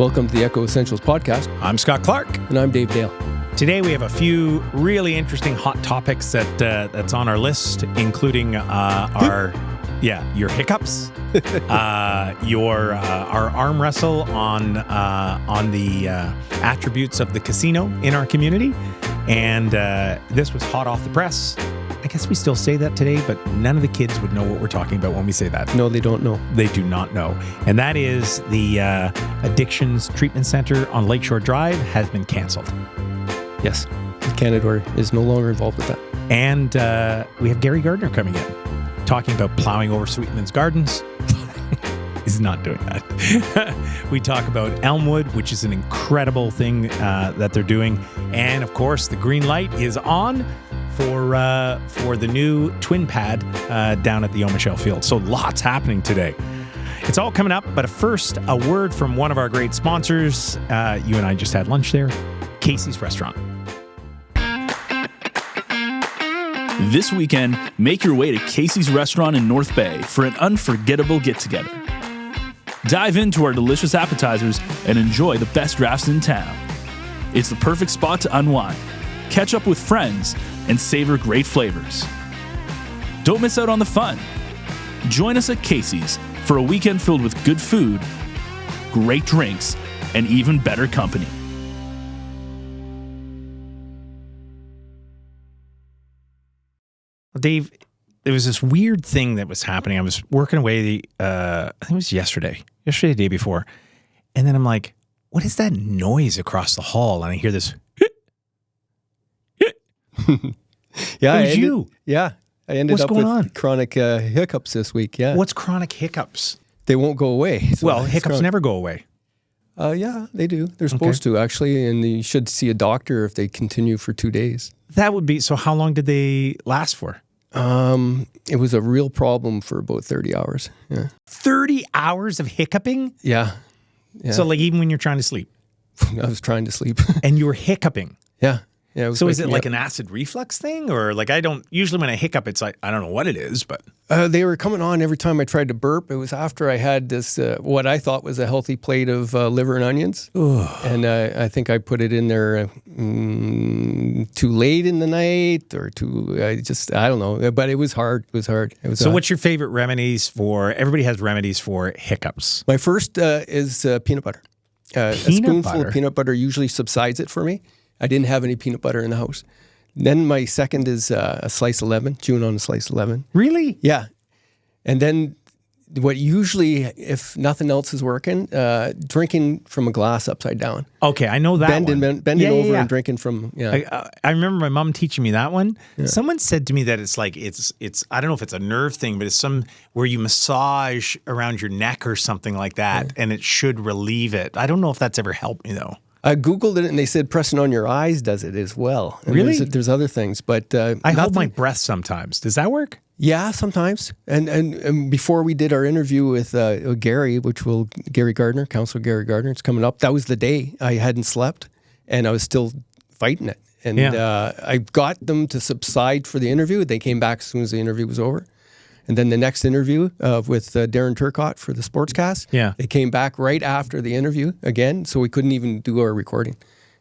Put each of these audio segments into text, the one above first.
Welcome to the Echo Essentials podcast. I'm Scott Clark. And I'm Dave Dale. Today we have a few really interesting hot topics that's on our list, including your hiccups, our arm wrestle on the attributes of the casino in our community, and this was hot off the press. I guess we still say that today, but none of the kids would know what we're talking about when we say that. No, they don't know. They do not know. And that is the Addictions Treatment Center on Lakeshore Drive has been canceled. Yes. Canada is no longer involved with that. And we have Gary Gardiner coming in, talking about plowing over Sweetman's gardens. He's not doing that. We talk about Elmwood, which is an incredible thing that they're doing. And, of course, the green light is on for the new twin pad down at the O'Michelle Field. So lots happening today. It's all coming up, but first, a word from one of our great sponsors. You and I just had lunch there, Casey's Restaurant. This weekend, make your way to Casey's Restaurant in North Bay for an unforgettable get-together. Dive into our delicious appetizers and enjoy the best drafts in town. It's the perfect spot to unwind, catch up with friends, and savor great flavors. Don't miss out on the fun. Join us at Casey's for a weekend filled with good food, great drinks, and even better company. Dave, there was this weird thing that was happening. I was working away, I think it was yesterday, the day before. And then I'm like, what is that noise across the hall? And I hear this. Yeah, it was you. Yeah. I ended What's up going with on? chronic hiccups this week. Yeah. What's chronic hiccups? They won't go away. So Well, hiccups never go away. Yeah, they do. They're supposed to, actually. And you should see a doctor if they continue for 2 days. That would be, so how long did they last for? It was a real problem for about 30 hours. Yeah. 30 hours of hiccuping? Yeah. So like even when you're trying to sleep? I was trying to sleep. And you were hiccuping? Yeah. Yeah, it was So is it waking me like up. an acid reflux thing? Or like usually when I hiccup, it's like, I don't know what it is, but. They were coming on every time I tried to burp. It was after I had this, what I thought was a healthy plate of liver and onions. And I think I put it in there too late in the night or I don't know. But it was hard. It was hard. So what's your favorite remedies for, everybody has remedies for hiccups. My first is peanut butter. A spoonful of peanut butter usually subsides it for me. I didn't have any peanut butter in the house. Then my second is a slice of lemon, chewing on a slice of lemon. Really? Yeah. And then what usually, if nothing else is working, drinking from a glass upside down. Okay, I know that one. Bending over and drinking from, I remember my mom teaching me that one. Yeah. Someone said to me that it's like, it's I don't know if it's a nerve thing, but it's some where you massage around your neck or something like that, and it should relieve it. I don't know if that's ever helped me though. I Googled it and they said pressing on your eyes does it as well. And really? There's other things, but I hold my breath sometimes. Does that work? Yeah, sometimes. And before we did our interview with Gary Gardiner, Councilor Gary Gardiner, it's coming up. That was the day I hadn't slept and I was still fighting it. And I got them to subside for the interview. They came back as soon as the interview was over. And then the next interview with Darren Turcott for the Sportscast, they came back right after the interview again, so we couldn't even do our recording.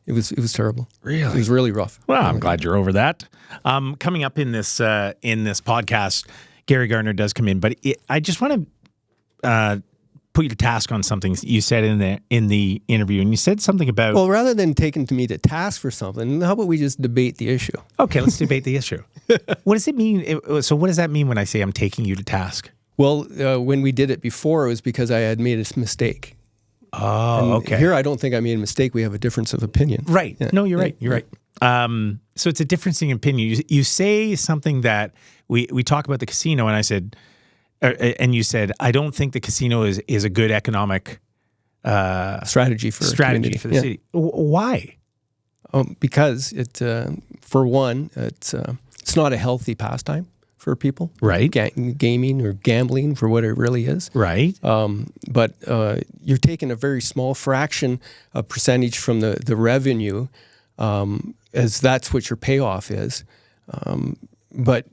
It was terrible. Really? It was really rough. Well, I'm glad you're over that. Coming up in this podcast, Gary Gardiner does come in, but I just want to put you to task on something you said in the interview, and you said something about. Well, rather than taking me to task for something, how about we just debate the issue? Okay, let's debate the issue. What does it mean? So, what does that mean when I say I'm taking you to task? Well, when we did it before, it was because I had made a mistake. Oh, okay. Here, I don't think I made a mistake. We have a difference of opinion. Right. Yeah. No, you're right. You're right. So it's a difference in opinion. You say something that we talk about the casino, and I said, and you said, I don't think the casino is a good economic strategy for the city. Why? Because for one, it's not a healthy pastime for people. Right. Gaming or gambling for what it really is. Right. But you're taking a very small fraction, a percentage from the revenue, as that's what your payoff is. But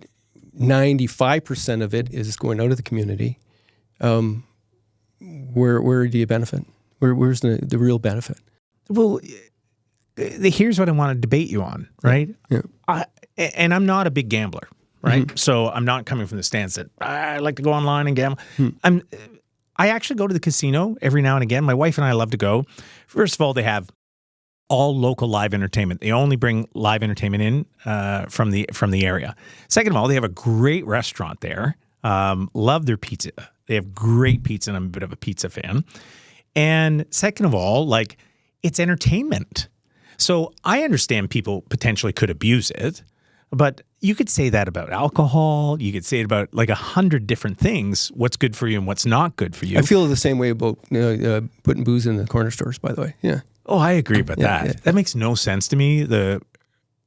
95% of it is going out of the community. Where do you benefit Where's the real benefit? Well, here's what I want to debate you on, right? Yeah. And I'm not a big gambler, right? So I'm not coming from the stance that I like to go online and gamble. I actually go to the casino every now and again. My wife and I love to go. First of all, they have all local live entertainment. They only bring live entertainment in from the area. Second of all, they have a great restaurant there. Love their pizza. They have great pizza, and I'm a bit of a pizza fan. And second of all, like, it's entertainment. So I understand people potentially could abuse it, but you could say that about alcohol. You could say it about like 100 different things, what's good for you and what's not good for you. I feel the same way about putting booze in the corner stores, by the way. Yeah. Oh, I agree about that. Yeah. That makes no sense to me, the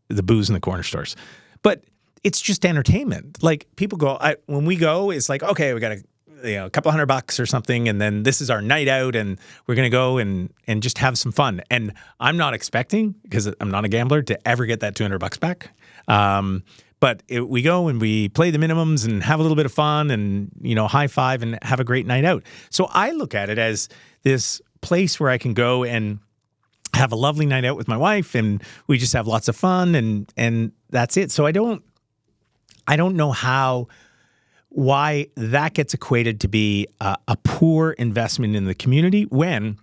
booze in the corner stores. But it's just entertainment. Like, people go, when we go, it's like, okay, we got a couple $100 or something, and then this is our night out, and we're going to go and just have some fun. And I'm not expecting, because I'm not a gambler, to ever get that $200 back. But we go and we play the minimums and have a little bit of fun and, high five and have a great night out. So I look at it as this place where I can go and have a lovely night out with my wife, and we just have lots of fun, and that's it. So I don't know why that gets equated to be a poor investment in the community when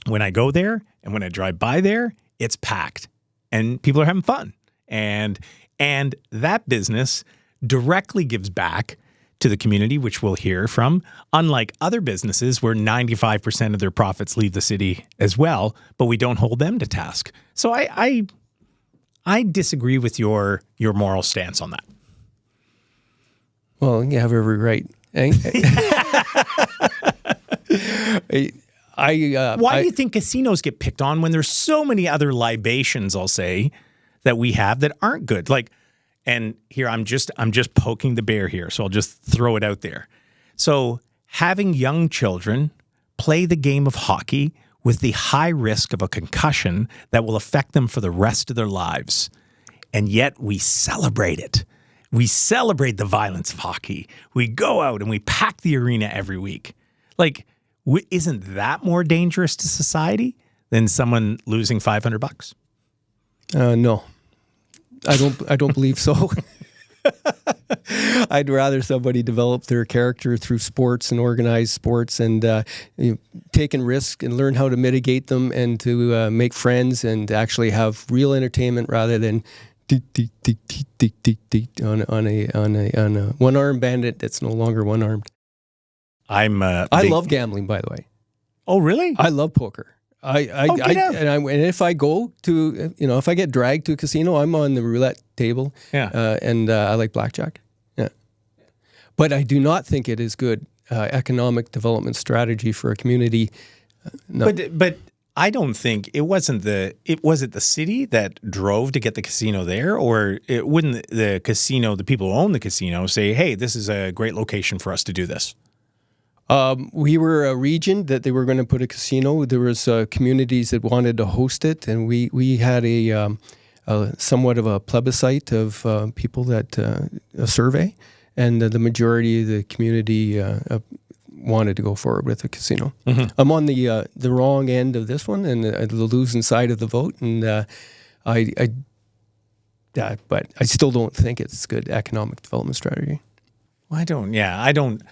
I go there and when I drive by there, it's packed and people are having fun. And that business directly gives back to the community, which we'll hear from, unlike other businesses where 95% of their profits leave the city as well, but we don't hold them to task. So I disagree with your moral stance on that. Well, you have every right. Why do you think casinos get picked on when there's so many other libations, I'll say, that we have that aren't good? Like, and here I'm just poking the bear here, so I'll just throw it out there. So having young children play the game of hockey with the high risk of a concussion that will affect them for the rest of their lives, and yet we celebrate it. We celebrate the violence of hockey. We go out and we pack the arena every week. Like, isn't that more dangerous to society than someone losing $500? No, I don't believe so. I'd rather somebody develop their character through sports and organized sports and taking risks and learn how to mitigate them and to make friends and actually have real entertainment rather than on a one-armed bandit that's no longer one-armed. I love gambling, by the way. Oh, really? I love poker. And if I go to, if I get dragged to a casino, I'm on the roulette table. Yeah. And I like blackjack. Yeah. But I do not think it is good economic development strategy for a community. No. But I don't think was it the city that drove to get the casino there, or wouldn't the casino, the people who own the casino, say, hey, this is a great location for us to do this? We were a region that they were going to put a casino. There was communities that wanted to host it, and we had a somewhat of a plebiscite of people that a survey, and the majority of the community wanted to go forward with a casino. Mm-hmm. I'm on the wrong end of this one and the losing side of the vote, and but I still don't think it's good economic development strategy. Well, I don't think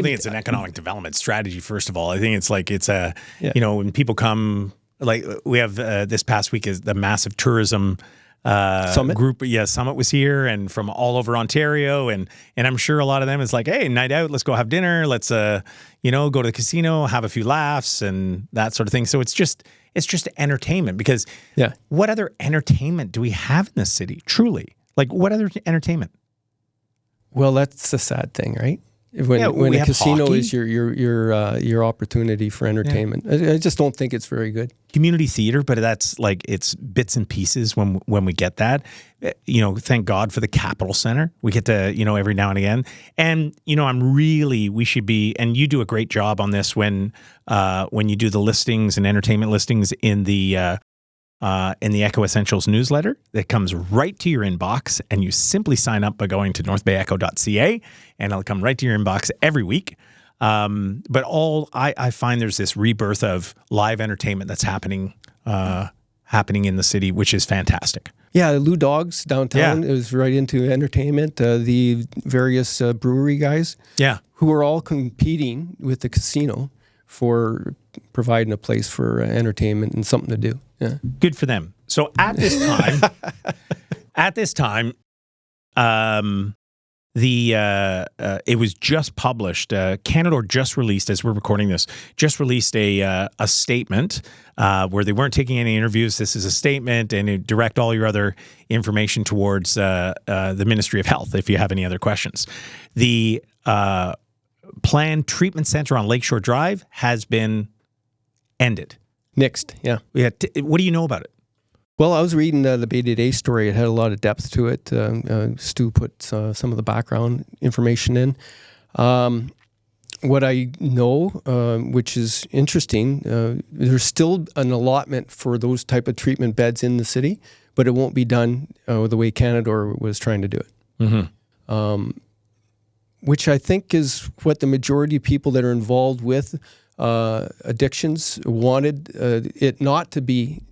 it's an economic development strategy. First of all, I think it's like when people come, like we have this past week is the massive tourism Summit group. Yeah, Summit was here and from all over Ontario, and I'm sure a lot of them is like, hey, night out, let's go have dinner, let's go to the casino, have a few laughs and that sort of thing. So it's just entertainment, because what other entertainment do we have in this city? Truly, like, what other entertainment? Well, that's the sad thing, right? When a casino hockey. Is your opportunity for entertainment. I just don't think it's very good. Community theater, but that's like, it's bits and pieces when we get that. Thank God for the Capitol Center. We get to, every now and again. And, we should be, and you do a great job on this when you do the listings and entertainment listings in the Echo Essentials newsletter that comes right to your inbox, and you simply sign up by going to northbayecho.ca, and it'll come right to your inbox every week. But I find there's this rebirth of live entertainment that's happening in the city, which is fantastic. Yeah, Lou Dogs downtown is right into entertainment. The various brewery guys, who are all competing with the casino for providing a place for entertainment and something to do. Yeah, good for them. So at this time, it was just published. Canada just released, as we're recording this, a statement where they weren't taking any interviews. This is a statement, and you direct all your other information towards the Ministry of Health if you have any other questions. The planned treatment center on Lakeshore Drive has been ended. Nixed, yeah. What do you know about it? Well, I was reading the Bay Today story. It had a lot of depth to it. Stu put some of the background information in. What I know, which is interesting, there's still an allotment for those type of treatment beds in the city, but it won't be done the way Canada was trying to do it. Mm-hmm. Which I think is what the majority of people that are involved with addictions wanted it not to be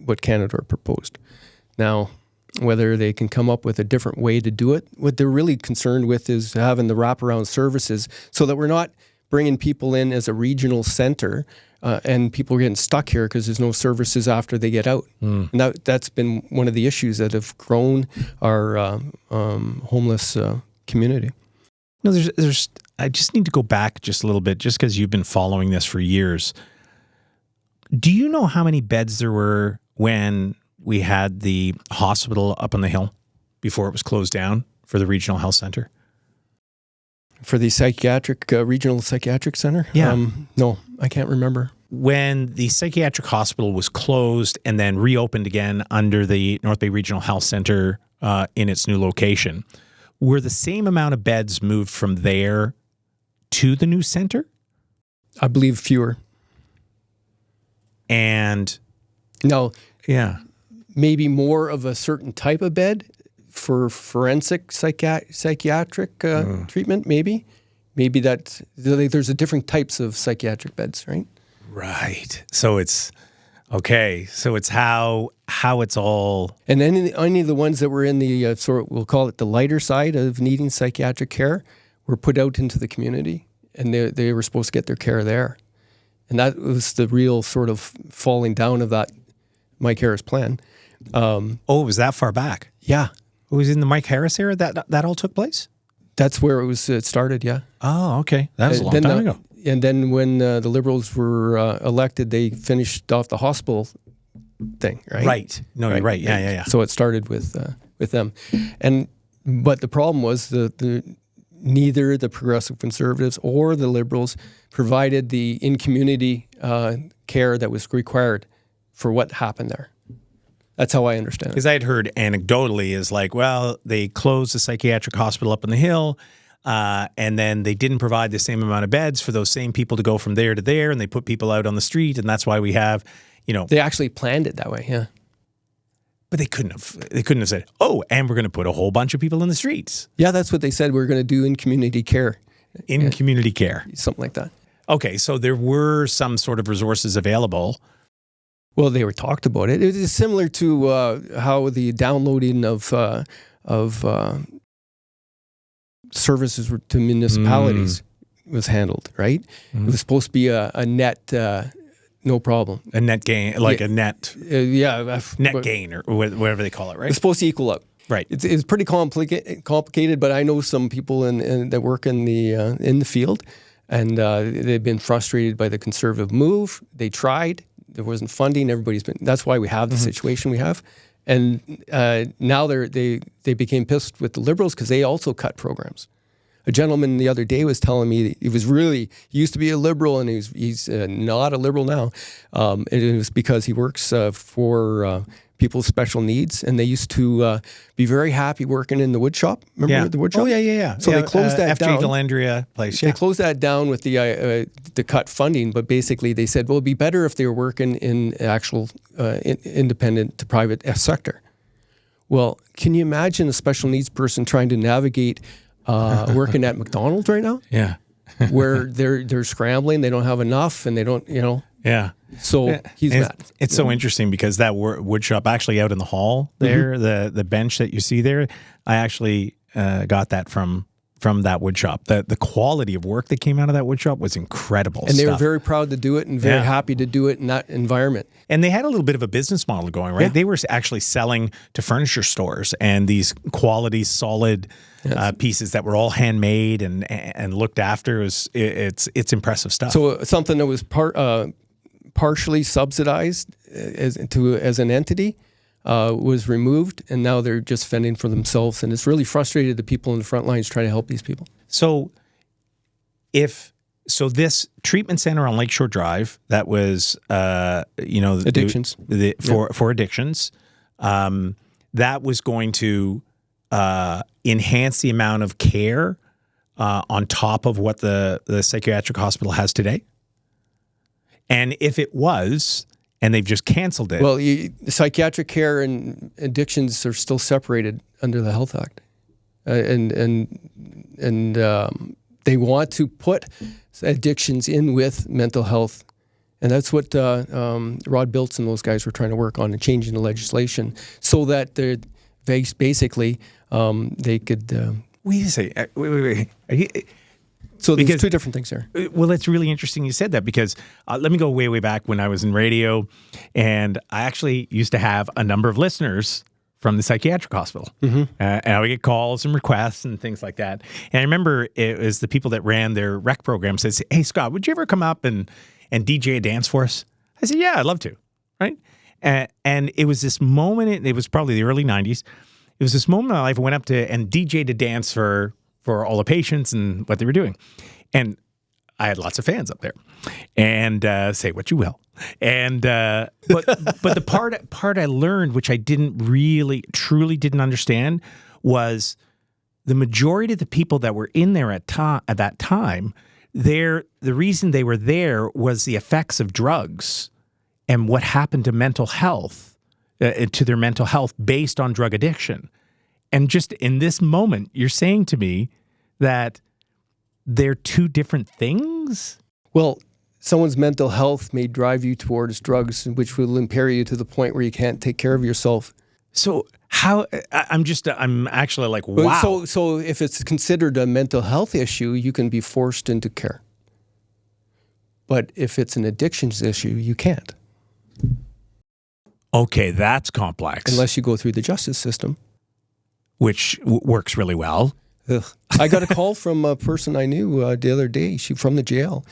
what Canada proposed. Now, whether they can come up with a different way to do it, what they're really concerned with is having the wraparound services so that we're not bringing people in as a regional center and people are getting stuck here because there's no services after they get out. And that's been one of the issues that have grown our homeless community. No, I just need to go back just a little bit, just because you've been following this for years. Do you know how many beds there were when we had the hospital up on the hill before it was closed down for the regional health center? For the psychiatric, regional psychiatric center? Yeah. No, I can't remember. When the psychiatric hospital was closed and then reopened again under the North Bay Regional Health Center in its new location, were the same amount of beds moved from there to the new center? I believe fewer. And no, yeah, maybe more of a certain type of bed for forensic psychiatric treatment. Maybe that there's a different types of psychiatric beds, right? Right. So it's okay. So it's how it's all. And then any of the ones that were in the we'll call it the lighter side of needing psychiatric care were put out into the community, and they were supposed to get their care there. And that was the real sort of falling down of that Mike Harris plan. It was that far back? Yeah. It was in the Mike Harris era that all took place? That's where it started, yeah. Oh, okay. That was a long time ago. And then when the Liberals were elected, they finished off the hospital thing, right? Right. No, you're right. Yeah. So it started with them. But the problem was neither the Progressive Conservatives or the Liberals provided the in-community care that was required for what happened there. That's how I understand it. Because I had heard anecdotally is like, well, they closed the psychiatric hospital up on the hill, and then they didn't provide the same amount of beds for those same people to go from there to there, and they put people out on the street, and that's why we have, They actually planned it that way, yeah. But they couldn't have said, oh, and we're going to put a whole bunch of people in the streets. Yeah, that's what they said we're going to do in community care. Community care. Something like that. Okay, so there were some sort of resources available. Well, they were talked about it. It is similar to how the downloading of services to municipalities was handled, right? It was supposed to be a net, no problem. A net gain, like a net net gain or whatever they call it, right? It's supposed to equal up. Right. It's pretty complicated, but I know some people that work in the field, and they've been frustrated by the Conservative move. They tried. There wasn't funding. That's why we have the situation we have. And now they became pissed with the Liberals because they also cut programs. A gentleman the other day was telling me he used to be a Liberal, and he's not a Liberal now. It was because he works for people with special needs, and they used to be very happy working in the wood shop. Remember the wood shop? Oh, yeah. So they closed that down. FJ Delandria place, They closed that down with the cut funding, but basically they said, well, it'd be better if they were working in actual independent to private sector. Well, can you imagine a special needs person trying to navigate working at McDonald's right now? Yeah. where they're scrambling, they don't have enough, and they don't, Yeah. So he's And mad. It's so interesting because that wood shop actually out in the hall there, the bench that you see there, I actually got that from that wood shop. The quality of work that came out of that wood shop was incredible. And they were very proud to do it and very happy to do it in that environment. And they had a little bit of a business model going, right? Yeah. They were actually selling to furniture stores and these quality, solid pieces that were all handmade and looked after. It's impressive stuff. So something that was partially subsidized as an entity was removed, and now they're just fending for themselves, and it's really frustrated the people in the front lines trying to help these people. So this treatment center on Lakeshore Drive that was Addictions. For addictions, that was going to enhance the amount of care on top of what the psychiatric hospital has today. And if it was, and they've just canceled it. Well, the psychiatric care and addictions are still separated under the Health Act, and they want to put addictions in with mental health, and that's what Rod Biltz and those guys were trying to work on, and changing the legislation so that they're basically they could. Wait a second. Wait. So there's two different things there. Well, it's really interesting you said that because let me go way, way back when I was in radio, and I actually used to have a number of listeners from the psychiatric hospital. And I would get calls and requests and things like that. And I remember it was the people that ran their rec program said, "Hey, Scott, would you ever come up and DJ a dance for us?" I said, "Yeah, I'd love to." Right? And it was this moment, it was probably the early 90s. It was this moment in my life I went up to and DJ'd a dance for all the patients and what they were doing. And I had lots of fans up there. And say what you will. And but the part I learned, which I truly didn't understand, was the majority of the people that were in there at that time, the reason they were there was the effects of drugs and what happened to mental health, to their mental health based on drug addiction. And just in this moment, you're saying to me that they're two different things? Well, someone's mental health may drive you towards drugs, which will impair you to the point where you can't take care of yourself. So how? I'm actually like, wow. So if it's considered a mental health issue, you can be forced into care. But if it's an addictions issue, you can't. Okay, that's complex. Unless you go through the justice system. Which works really well. Ugh. I got a call from a person I knew the other day. She from the jail.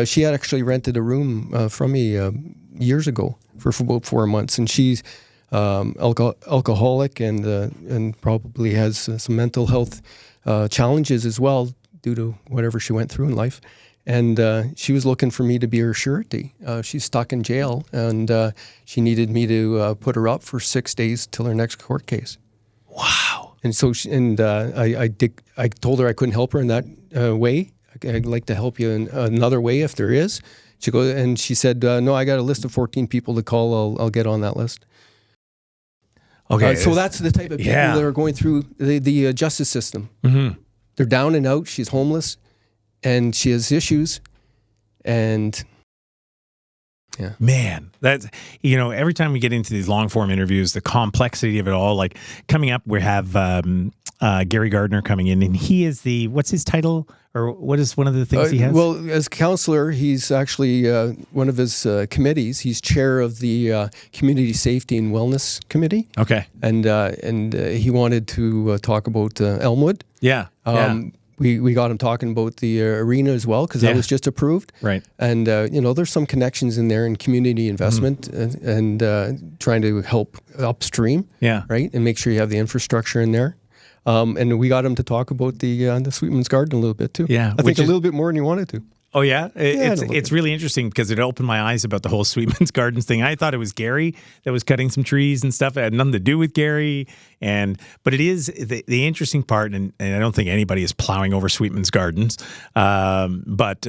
She had actually rented a room from me years ago for about 4 months, and she's alcoholic and probably has some mental health challenges as well due to whatever she went through in life. And she was looking for me to be her surety. She's stuck in jail, and she needed me to put her up for 6 days till her next court case. Wow. And so, I told her I couldn't help her in that way. I'd like to help you in another way if there is. She said, no, I got a list of 14 people to call. I'll get on that list. Okay. So that's the type of people that are going through the justice system. Mm-hmm. They're down and out. She's homeless, and she has issues, and yeah. Man, that's, every time we get into these long form interviews, the complexity of it all, like coming up, we have Gary Gardiner coming in, and he is what's his title, or what is one of the things he has? Well, as councilor, he's actually one of his committees. He's chair of the Community Safety and Wellness Committee. Okay. And he wanted to talk about Elmwood. Yeah. We got him talking about the arena as well, because that was just approved. Right. And, there's some connections in there in community investment and trying to help upstream. Yeah. Right. And make sure you have the infrastructure in there. And we got him to talk about the Sweetman's Garden a little bit too. Yeah. I think a little bit more than he wanted to. Oh, yeah? It's really interesting because it opened my eyes about the whole Sweetman's Gardens thing. I thought it was Gary that was cutting some trees and stuff. It had nothing to do with Gary. But it is the interesting part, and I don't think anybody is plowing over Sweetman's Gardens, but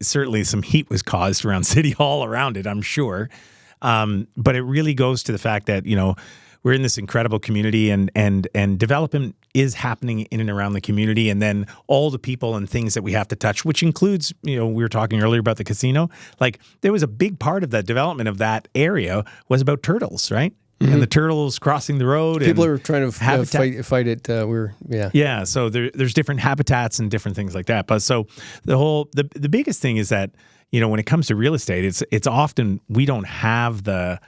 certainly some heat was caused around City Hall around it, I'm sure. But it really goes to the fact that, we're in this incredible community, and development is happening in and around the community, and then all the people and things that we have to touch, which includes, we were talking earlier about the casino. Like, there was a big part of the development of that area was about turtles, right? And the turtles crossing the road. People and are trying to fight it. Yeah. So there's different habitats and different things like that. But so the biggest thing is that, when it comes to real estate, it's often we don't have the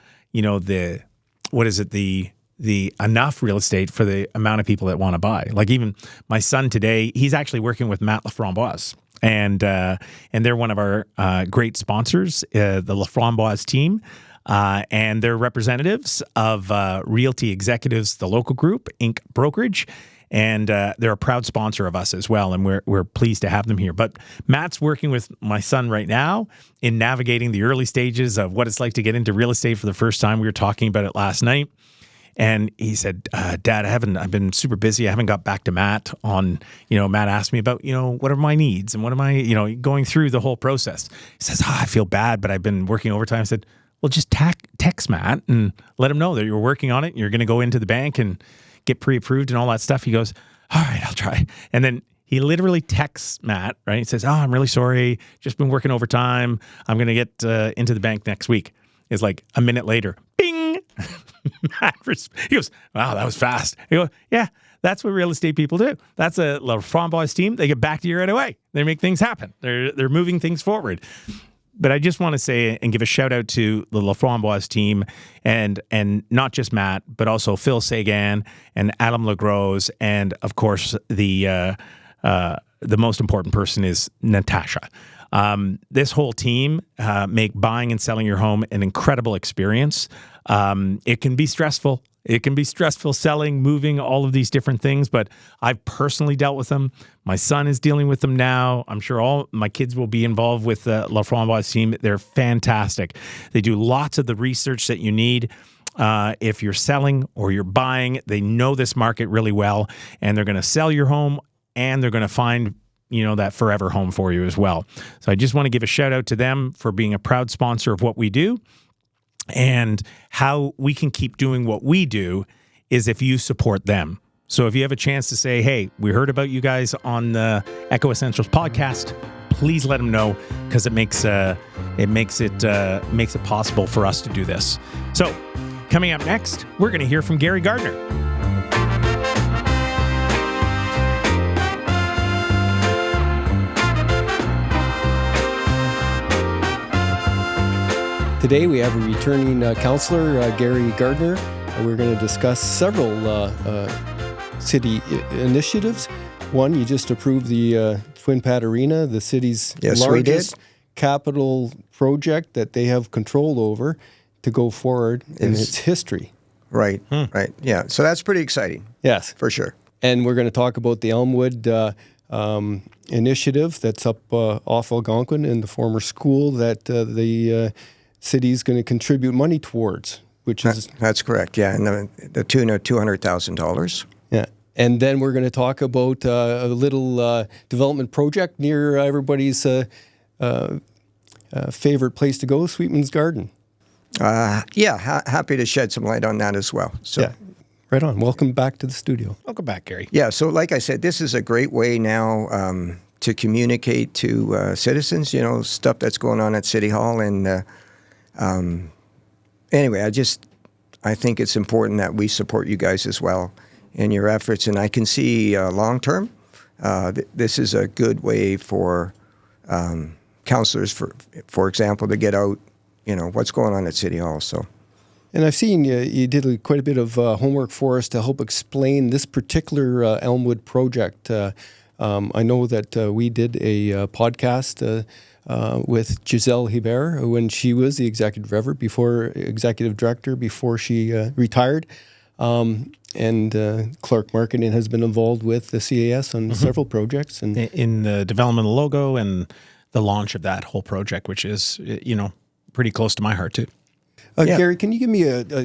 enough real estate for the amount of people that want to buy. Like, even my son today, he's actually working with Matt LaFramboise. And they're one of our great sponsors, the LaFramboise team. And they're representatives of Realty Executives, the local group, Inc. Brokerage, and they're a proud sponsor of us as well, and we're pleased to have them here. But Matt's working with my son right now in navigating the early stages of what it's like to get into real estate for the first time. We were talking about it last night, and he said, "Dad, I've been super busy. I haven't got back to Matt on, Matt asked me about, what are my needs and what am I, going through the whole process." He says, "I feel bad, but I've been working overtime." I said, "Well, just text Matt and let him know that you're working on it. And you're going to go into the bank and get pre-approved and all that stuff." He goes, "All right, I'll try." And then he literally texts Matt, right? He says, "Oh, I'm really sorry. Just been working overtime. I'm going to get into the bank next week." It's like a minute later, bing. He goes, "Wow, that was fast." He goes, "Yeah, that's what real estate people do. That's a LaFramboise team. They get back to you right away. They make things happen. They're moving things forward." But I just want to say and give a shout out to the LaFramboise team and not just Matt, but also Phil Sagan and Adam LaGrose, and of course the most important person is Natasha. This whole team make buying and selling your home an incredible experience. It can be stressful. It can be stressful selling, moving, all of these different things, but I've personally dealt with them. My son is dealing with them now. I'm sure all my kids will be involved with the LaFramboise team. They're fantastic. They do lots of the research that you need. If you're selling or you're buying, they know this market really well, and they're going to sell your home, and they're going to find that forever home for you as well. So I just want to give a shout out to them for being a proud sponsor of what we do. And how we can keep doing what we do is if you support them. So if you have a chance to say, "Hey, we heard about you guys on the Echo Essentials podcast," please let them know, because it makes it possible for us to do this. So coming up next, we're going to hear from Gary Gardiner. Today we have a returning councilor, Gary Gardiner. We're going to discuss several city initiatives. One, you just approved the Twin Pad Arena, the city's largest capital project that they have control over to go forward in its history. Right, right. Yeah, so that's pretty exciting. Yes. For sure. And we're going to talk about the Elmwood initiative that's up off Algonquin in the former school that the city's going to contribute money towards, which is... That's correct, yeah, and the tune of $200,000. Yeah, and then we're going to talk about a little development project near everybody's favorite place to go, Sweetman's Garden. Happy to shed some light on that as well. So. Yeah, right on. Welcome back to the studio. Welcome back, Gary. Yeah, so like I said, this is a great way now to communicate to citizens, stuff that's going on at City Hall, and... Anyway, I think it's important that we support you guys as well in your efforts, and I can see long-term, this is a good way for councillors, for example, to get out, what's going on at City Hall. So, and I've seen you did quite a bit of homework for us to help explain this particular Elmwood project. I know that we did a podcast with Giselle Hebert when she was the executive director before she retired. And Clark Marketing has been involved with the CAS on several projects. And in the development of the logo and the launch of that whole project, which is, pretty close to my heart too. Gary, can you give me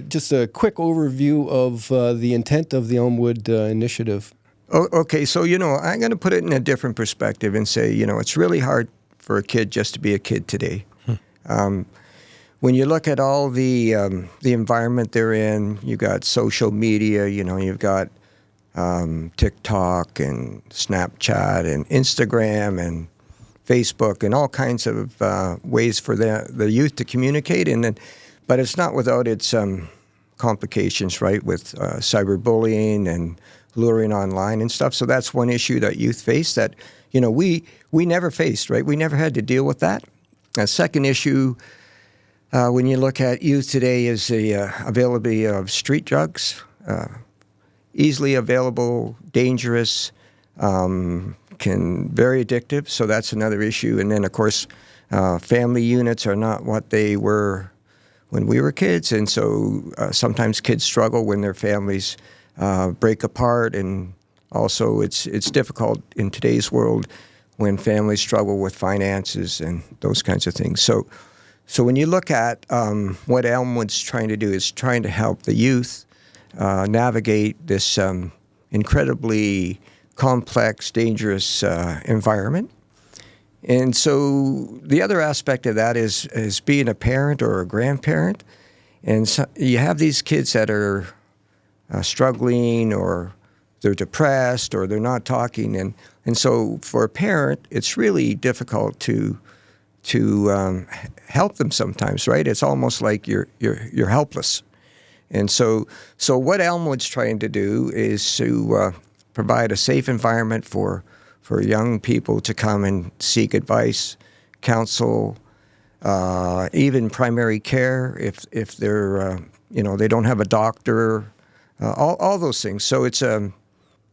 just a quick overview of the intent of the Elmwood initiative? Okay, so, I'm going to put it in a different perspective and say, it's really hard for a kid just to be a kid today. when you look at all the environment they're in, you got social media, you've got TikTok and Snapchat and Instagram and Facebook and all kinds of ways for the youth to communicate. But it's not without its complications, right, with cyberbullying and luring online and stuff. So that's one issue that youth face that, we never faced, right? We never had to deal with that. A second issue, when you look at youth today, is the availability of street drugs. Easily available, dangerous, very addictive. So that's another issue. And then, of course, family units are not what they were when we were kids. And so sometimes kids struggle when their families break apart. And also it's difficult in today's world when families struggle with finances and those kinds of things. So when you look at what Elmwood's trying to do is trying to help the youth navigate this incredibly complex, dangerous environment. And so the other aspect of that is being a parent or a grandparent. And so you have these kids that are struggling, or they're depressed, or they're not talking. And so for a parent, it's really difficult to help them sometimes, right? It's almost like you're helpless. And so what Elmwood's trying to do is to provide a safe environment for young people to come and seek advice, counsel, even primary care if they're they don't have a doctor, all those things. So it's a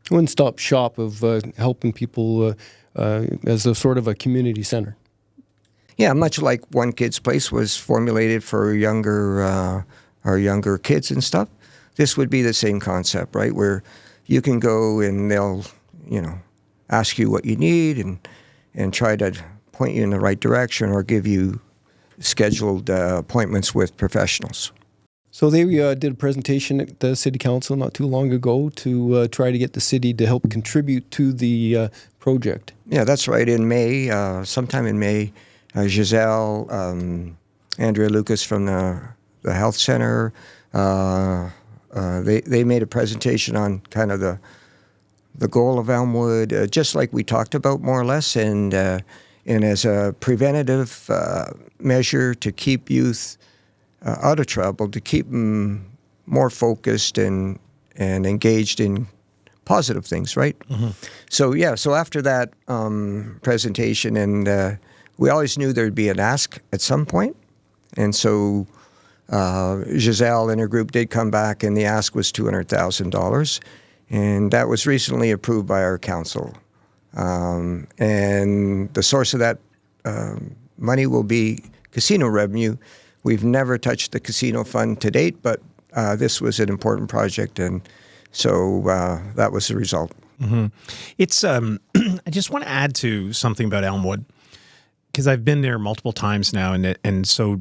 one-stop shop of helping people as a sort of a community center. Yeah, much like One Kid's Place was formulated for younger kids and stuff. This would be the same concept, right? Where you can go and they'll, ask you what you need and try to point you in the right direction or give you scheduled appointments with professionals. So they did a presentation at the City Council not too long ago to try to get the city to help contribute to the project. Yeah, that's right. In May, sometime in May, Giselle, Andrea Lucas from the health center, they made a presentation on kind of the goal of Elmwood, just like we talked about more or less, and as a preventative measure to keep youth out of trouble, to keep them more focused and engaged in positive things, right? Mm-hmm. So after that presentation, and we always knew there'd be an ask at some point, and so Giselle and her group did come back, and the ask was $200,000, and that was recently approved by our council. And the source of that money will be casino revenue. We've never touched the casino fund to date, but this was an important project, and so that was the result. Mm-hmm. It's I just want to add to something about Elmwood, because I've been there multiple times now, and so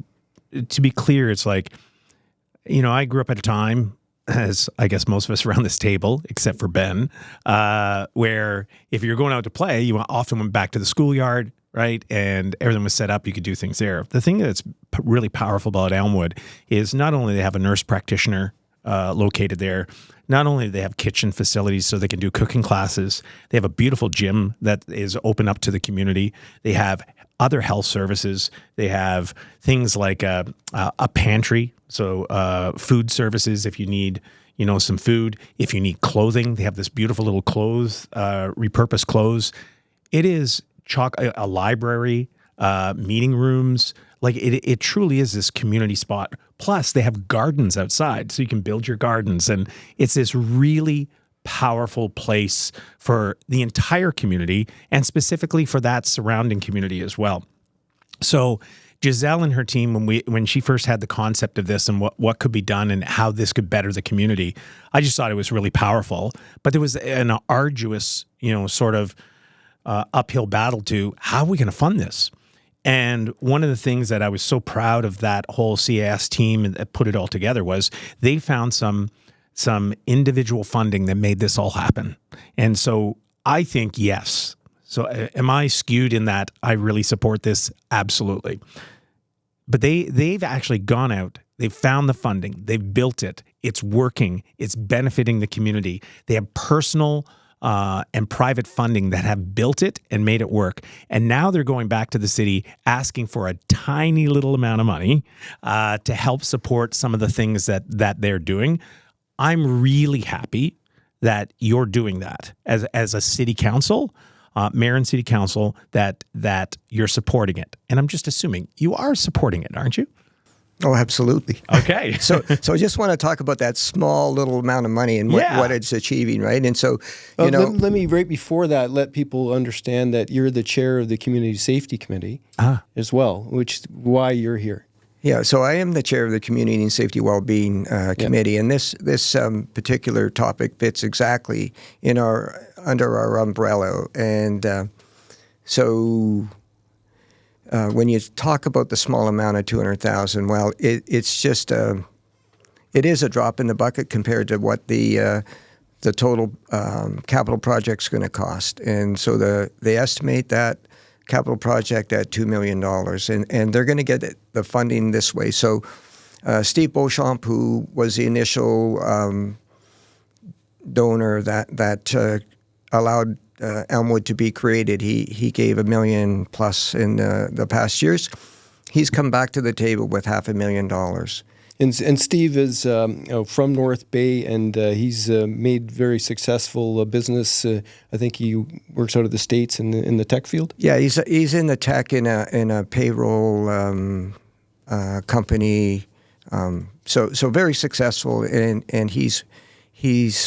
to be clear, it's like, I grew up at a time, as I guess most of us around this table, except for Ben, where if you're going out to play, you often went back to the schoolyard, right? And everything was set up. You could do things there. The thing that's really powerful about Elmwood is not only they have a nurse practitioner located there, not only do they have kitchen facilities so they can do cooking classes, they have a beautiful gym that is open up to the community. They have other health services. They have things like a pantry, so food services if you need, some food. If you need clothing, they have this beautiful little repurposed clothes. It is a library, meeting rooms. Like it truly is this community spot. Plus, they have gardens outside, so you can build your gardens, and it's this really powerful place for the entire community, and specifically for that surrounding community as well. So Giselle and her team, when she first had the concept of this and what could be done and how this could better the community, I just thought it was really powerful. But there was an arduous, sort of uphill battle to how are we going to fund this? And one of the things that I was so proud of that whole CAS team that put it all together was they found some individual funding that made this all happen. And so I think yes. So am I skewed in that I really support this? Absolutely. But they've actually gone out. They've found the funding. They've built it. It's working. It's benefiting the community. They have personal and private funding that have built it and made it work. And now they're going back to the city asking for a tiny little amount of money to help support some of the things that they're doing. I'm really happy that you're doing that as a city council, mayor and city council, that you're supporting it. And I'm just assuming you are supporting it, aren't you? Oh, absolutely. Okay. So I just want to talk about that small little amount of money and what it's achieving, right? And so, let me, right before that, let people understand that you're the chair of the Community Safety Committee as well, which is why you're here. Yeah, so I am the chair of the Community and Safety Wellbeing Committee, and this particular topic fits exactly under our umbrella. And so when you talk about the small amount of $200,000, well, it's just it is a drop in the bucket compared to what the total capital project's going to cost. And so they estimate that capital project at $2 million, and they're going to get the funding this way. So Steve Beauchamp, who was the initial donor that allowed Elmwood to be created, he gave $1 million plus in the past years. He's come back to the table with $500,000. And Steve is from North Bay, and he's made very successful business. I think he works out of the States in the tech field. Yeah, he's in the tech in a payroll company. So very successful, and he's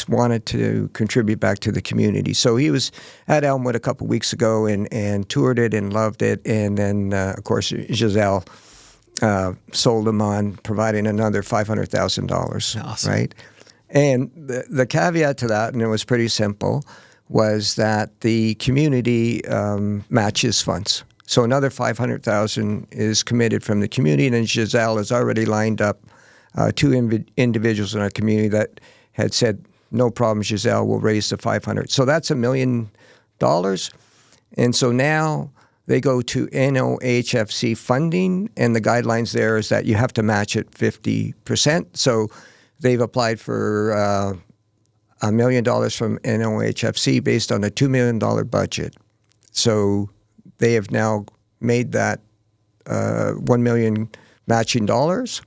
wanted to contribute back to the community. So he was at Elmwood a couple weeks ago and toured it and loved it, and then of course Giselle sold him on providing another $500,000, awesome. Right? And the caveat to that, and it was pretty simple, was that the community matches funds. So another $500,000 is committed from the community, and Giselle has already lined up two individuals in our community that had said, no problem, Giselle, we'll raise the $500,000. So that's $1 million. And so now they go to NOHFC funding, and the guidelines there is that you have to match it 50%. So they've applied for $1 million from NOHFC based on a $2 million budget. So they have now made that $1 million matching dollars,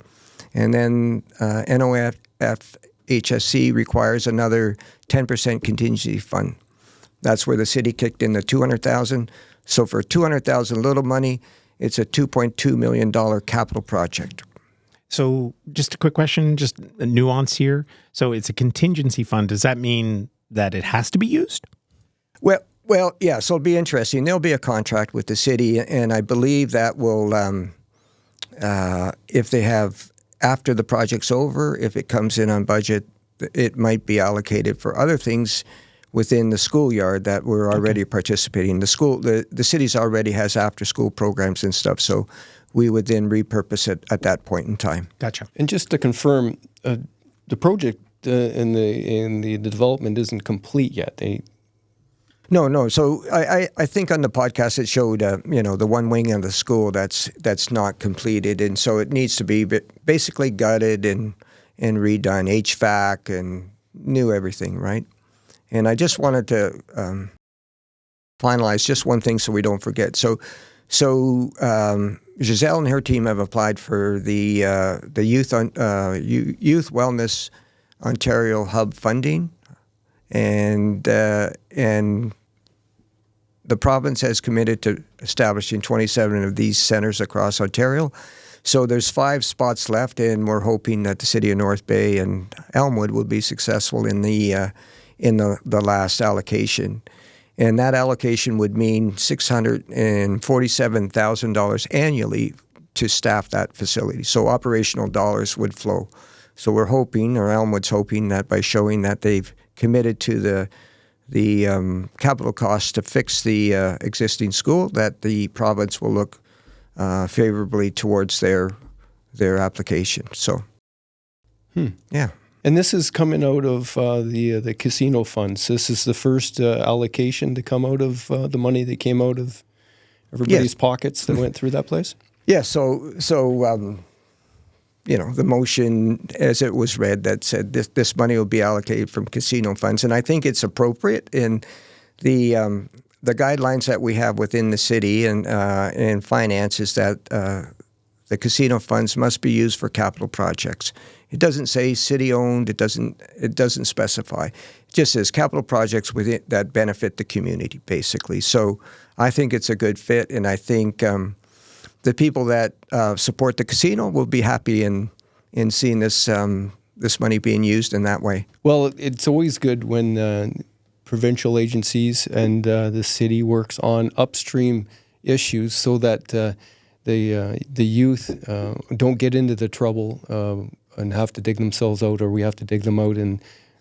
and then NOHFC requires another 10% contingency fund. That's where the city kicked in the $200,000. So for $200,000 little money, it's a $2.2 million capital project. So just a quick question, just a nuance here. So it's a contingency fund. Does that mean that it has to be used? Well, yeah. So it'll be interesting. There'll be a contract with the city, and I believe that will, if they have, after the project's over, if it comes in on budget, it might be allocated for other things within the schoolyard that we're already participating. The city's already has after-school programs and stuff, so we would then repurpose it at that point in time. Gotcha. And just to confirm, the project and the development isn't complete yet. No. So I think on the podcast it showed the one wing of the school that's not completed, and so it needs to be basically gutted and redone, HVAC and new everything, right? And I just wanted to finalize just one thing so we don't forget. So Giselle and her team have applied for the Youth Wellness Ontario Hub funding, and the province has committed to establishing 27 of these centers across Ontario. So there's 5 spots left, and we're hoping that the city of North Bay and Elmwood will be successful in the last allocation. And that allocation would mean $647,000 annually to staff that facility. So operational dollars would flow. So we're hoping, or Elmwood's hoping, that by showing that they've committed to the capital costs to fix the existing school, that the province will look favorably towards their application. So, yeah. And this is coming out of the casino funds. This is the first allocation to come out of the money that came out of everybody's pockets that went through that place? Yeah, the motion as it was read that said this money will be allocated from casino funds, and I think it's appropriate in the guidelines that we have within the city and finance is that the casino funds must be used for capital projects. It doesn't say city-owned. It doesn't specify. It just says capital projects that benefit the community, basically. So I think it's a good fit, and I think the people that support the casino will be happy in seeing this money being used in that way. Well, it's always good when provincial agencies and the city works on upstream issues so that the youth don't get into the trouble and have to dig themselves out, or we have to dig them out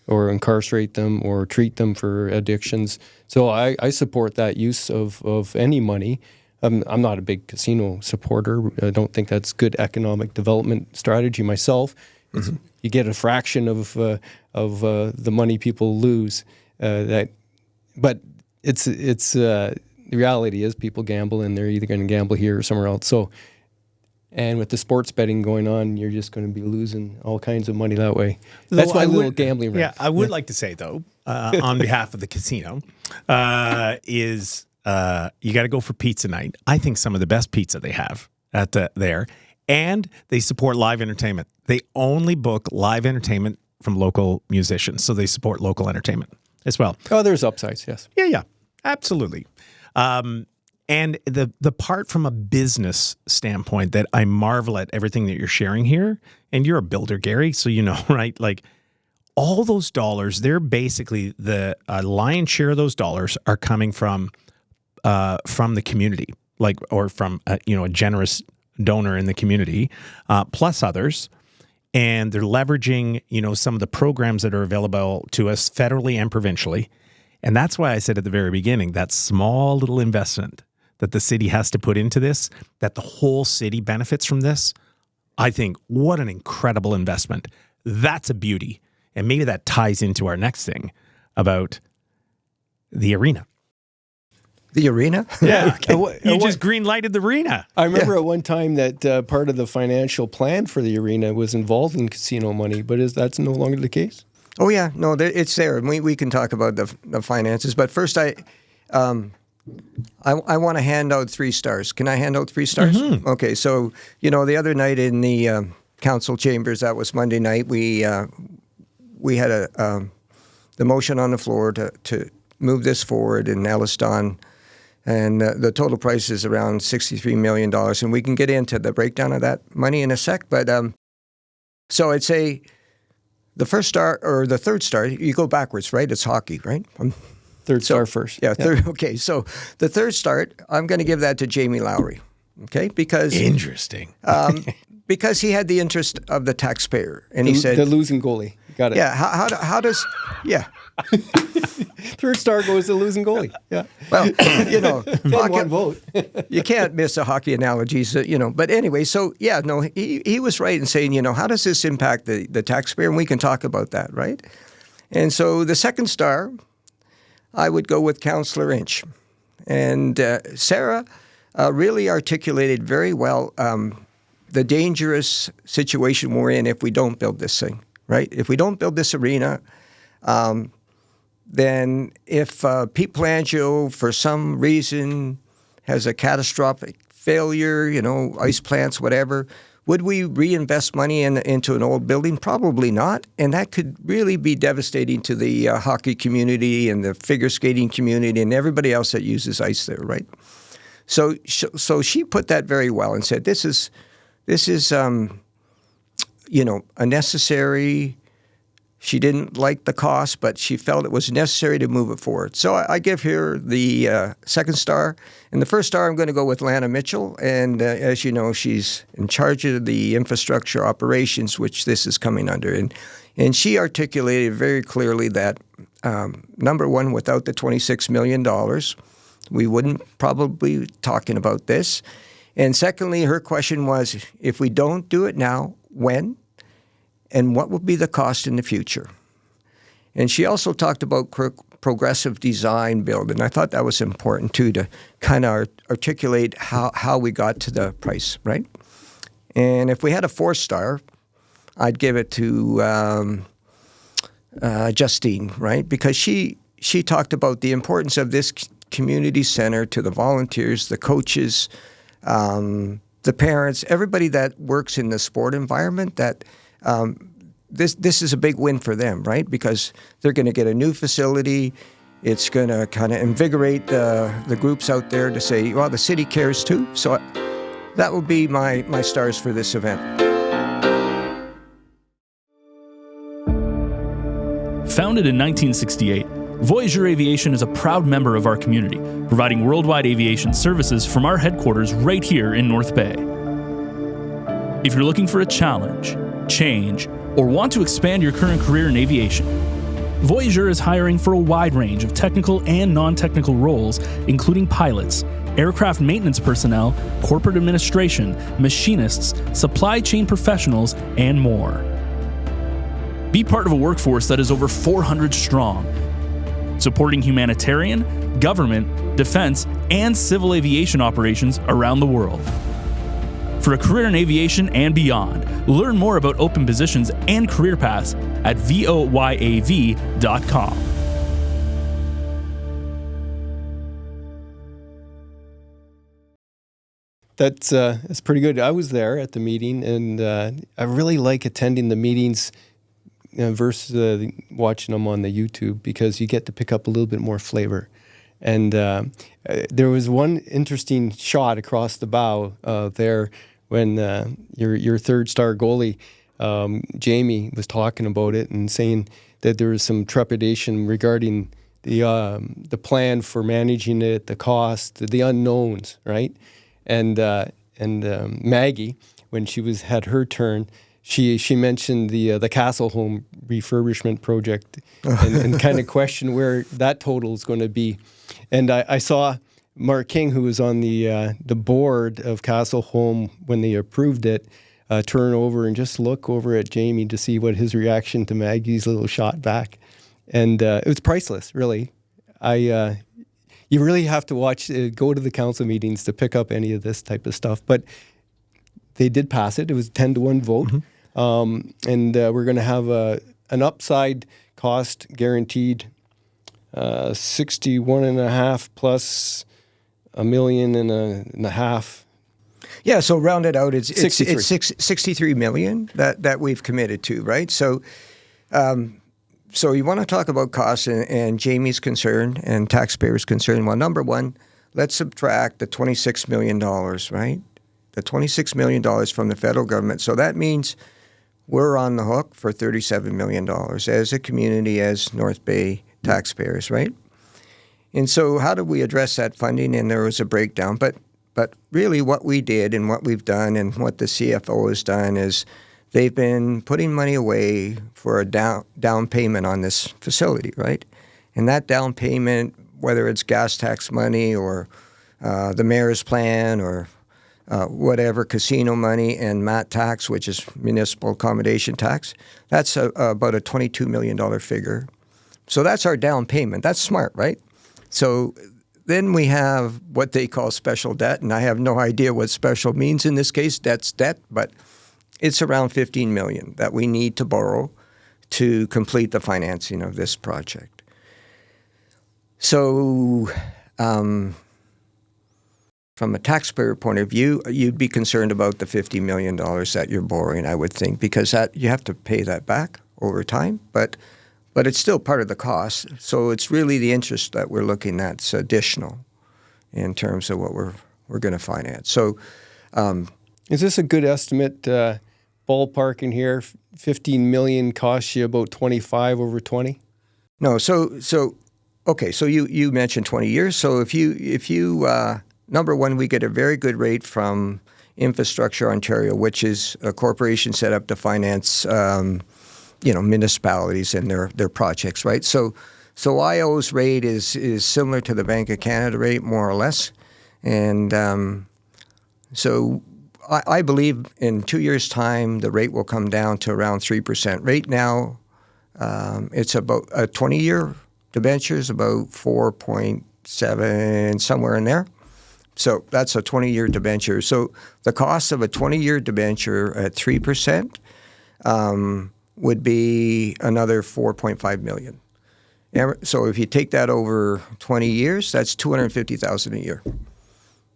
or incarcerate them or treat them for addictions. So I support that use of any money. I'm not a big casino supporter. I don't think that's good economic development strategy myself. Mm-hmm. You get a fraction of the money people lose. But the reality is people gamble, and they're either going to gamble here or somewhere else. So, and with the sports betting going on, you're just going to be losing all kinds of money that way. That's my little gambling. Yeah, I would like to say though, on behalf of the casino, is you got to go for pizza night. I think some of the best pizza they have at there, and they support live entertainment. They only book live entertainment from local musicians, so they support local entertainment as well. Oh, there's upsides, yes. Yeah, absolutely. And the part from a business standpoint that I marvel at everything that you're sharing here, and you're a builder, Gary, so you know, right? Like all those dollars, they're basically the lion's share of those dollars are coming from the community, or from a generous donor in the community, plus others. And they're leveraging, some of the programs that are available to us federally and provincially. And that's why I said at the very beginning, that small little investment that the city has to put into this, that the whole city benefits from this, I think, what an incredible investment. That's a beauty. And maybe that ties into our next thing about the arena. The arena? Yeah. You just green-lighted the arena. I remember at one time that part of the financial plan for the arena was involved in casino money, but that's no longer the case? Oh, yeah. No, it's there. And we can talk about the finances. But first, I want to hand out 3 stars. Can I hand out 3 stars? Mm-hmm. Okay. So, the other night in the council chambers, that was Monday night, we had the motion on the floor to move this forward in Elliston. And the total price is around $63 million. And we can get into the breakdown of that money in a sec. But so I'd say the first star or the third star, you go backwards, right? It's hockey, right? Third star first. Yeah, third. Okay, so the third star, I'm going to give that to Jamie Lowry, okay? Because interesting. Because he had the interest of the taxpayer, and he said the losing goalie. Got it. Yeah. How does third star goes to losing goalie. Yeah. Well, one vote. You can't miss a hockey analogy, But anyway, so yeah, no, he was right in saying, how does this impact the taxpayer? And we can talk about that, right? And so the second star, I would go with Councilor Inch. And Sarah really articulated very well the dangerous situation we're in if we don't build this thing, right? If we don't build this arena, then if Pete Pelangio, for some reason, has a catastrophic failure, ice plants, whatever, would we reinvest money into an old building? Probably not. And that could really be devastating to the hockey community and the figure skating community and everybody else that uses ice there, right? So she put that very well and said, this is a necessary. She didn't like the cost, but she felt it was necessary to move it forward. So I give her the second star. And the first star, I'm going to go with Lana Mitchell. And as you know, she's in charge of the infrastructure operations, which this is coming under. And she articulated very clearly that, number one, without the $26 million, we wouldn't probably be talking about this. And secondly, her question was, if we don't do it now, when? And what will be the cost in the future? And she also talked about progressive design build, and I thought that was important too, to kind of articulate how we got to the price, right? And if we had a 4-star, I'd give it to Justine, right? Because she talked about the importance of this community center to the volunteers, the coaches, the parents, everybody that works in the sport environment, that this is a big win for them, right? Because they're going to get a new facility. It's going to kind of invigorate the groups out there to say, well, the city cares too. So that would be my stars for this event. Founded in 1968, Voyageur Aviation is a proud member of our community, providing worldwide aviation services from our headquarters right here in North Bay. If you're looking for a challenge, change, or want to expand your current career in aviation, Voyageur is hiring for a wide range of technical and non-technical roles, including pilots, aircraft maintenance personnel, corporate administration, machinists, supply chain professionals, and more. Be part of a workforce that is over 400 strong, supporting humanitarian, government, defense, and civil aviation operations around the world. For a career in aviation and beyond, learn more about open positions and career paths at voyav.com. That's pretty good. I was there at the meeting, and I really like attending the meetings versus watching them on the YouTube, because you get to pick up a little bit more flavor. And there was one interesting shot across the bow there when your 3-star goalie, Jamie, was talking about it and saying that there was some trepidation regarding the plan for managing it, the cost, the unknowns, right? And Maggie, when she had her turn, she mentioned the Castle Home refurbishment project and kind of questioned where that total is going to be. And I saw Mark King, who was on the board of Castle Home when they approved it, turn over and just look over at Jamie to see what his reaction to Maggie's little shot back. And it was priceless, really. You really have to go to the council meetings to pick up any of this type of stuff. But they did pass it. It was a 10-1 vote. Mm-hmm. And we're going to have an upside cost guaranteed 61.5 plus $1.5 million. Yeah, so round it out, it's 63 million that we've committed to, right? So you want to talk about costs and Jamie's concern and taxpayers' concern. Well, number one, let's subtract the $26 million, right? The $26 million from the federal government. So that means we're on the hook for $37 million as a community, as North Bay taxpayers, right? And so how do we address that funding? And there was a breakdown. But really what we did and what we've done and what the CFO has done is they've been putting money away for a down payment on this facility, right? And that down payment, whether it's gas tax money or the mayor's plan or whatever, casino money and MAT tax, which is municipal accommodation tax, that's about a $22 million figure. So that's our down payment. That's smart, right? So then we have what they call special debt, and I have no idea what special means in this case. That's debt, but it's around $15 million that we need to borrow to complete the financing of this project. So from a taxpayer point of view, you'd be concerned about the $50 million that you're borrowing, I would think, because that you have to pay that back over time, but it's still part of the cost. So it's really the interest that we're looking at. It's additional in terms of what we're going to finance. So is this a good estimate, ballpark in here? 15 million costs you about 25 over 20? No. So okay. So you mentioned 20 years. So if you number one, we get a very good rate from Infrastructure Ontario, which is a corporation set up to finance municipalities and their projects, right? So IO's rate is similar to the Bank of Canada rate, more or less. And so I believe in 2 years' time, the rate will come down to around 3%. Right now, It's about a 20-year debenture is about 4.7, somewhere in there. So that's a 20-year debenture. So the cost of a 20-year debenture at 3% would be another $4.5 million. So if you take that over 20 years, that's $250,000 a year.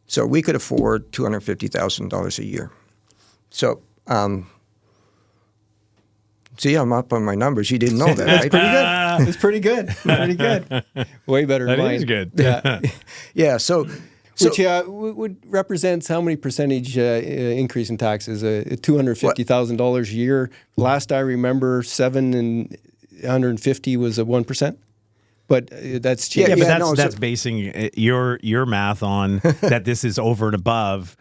So we could afford $250,000 a year. So, see, I'm up on my numbers. You didn't know that, right? It's pretty good. Pretty good. Way better than mine. That is good. Yeah. Yeah. So Which would represents how many percentage increase in taxes? $250,000 a year. Last I remember, 750 was a 1%. But that's cheap. Yeah, but that's basing your math on that this is over and above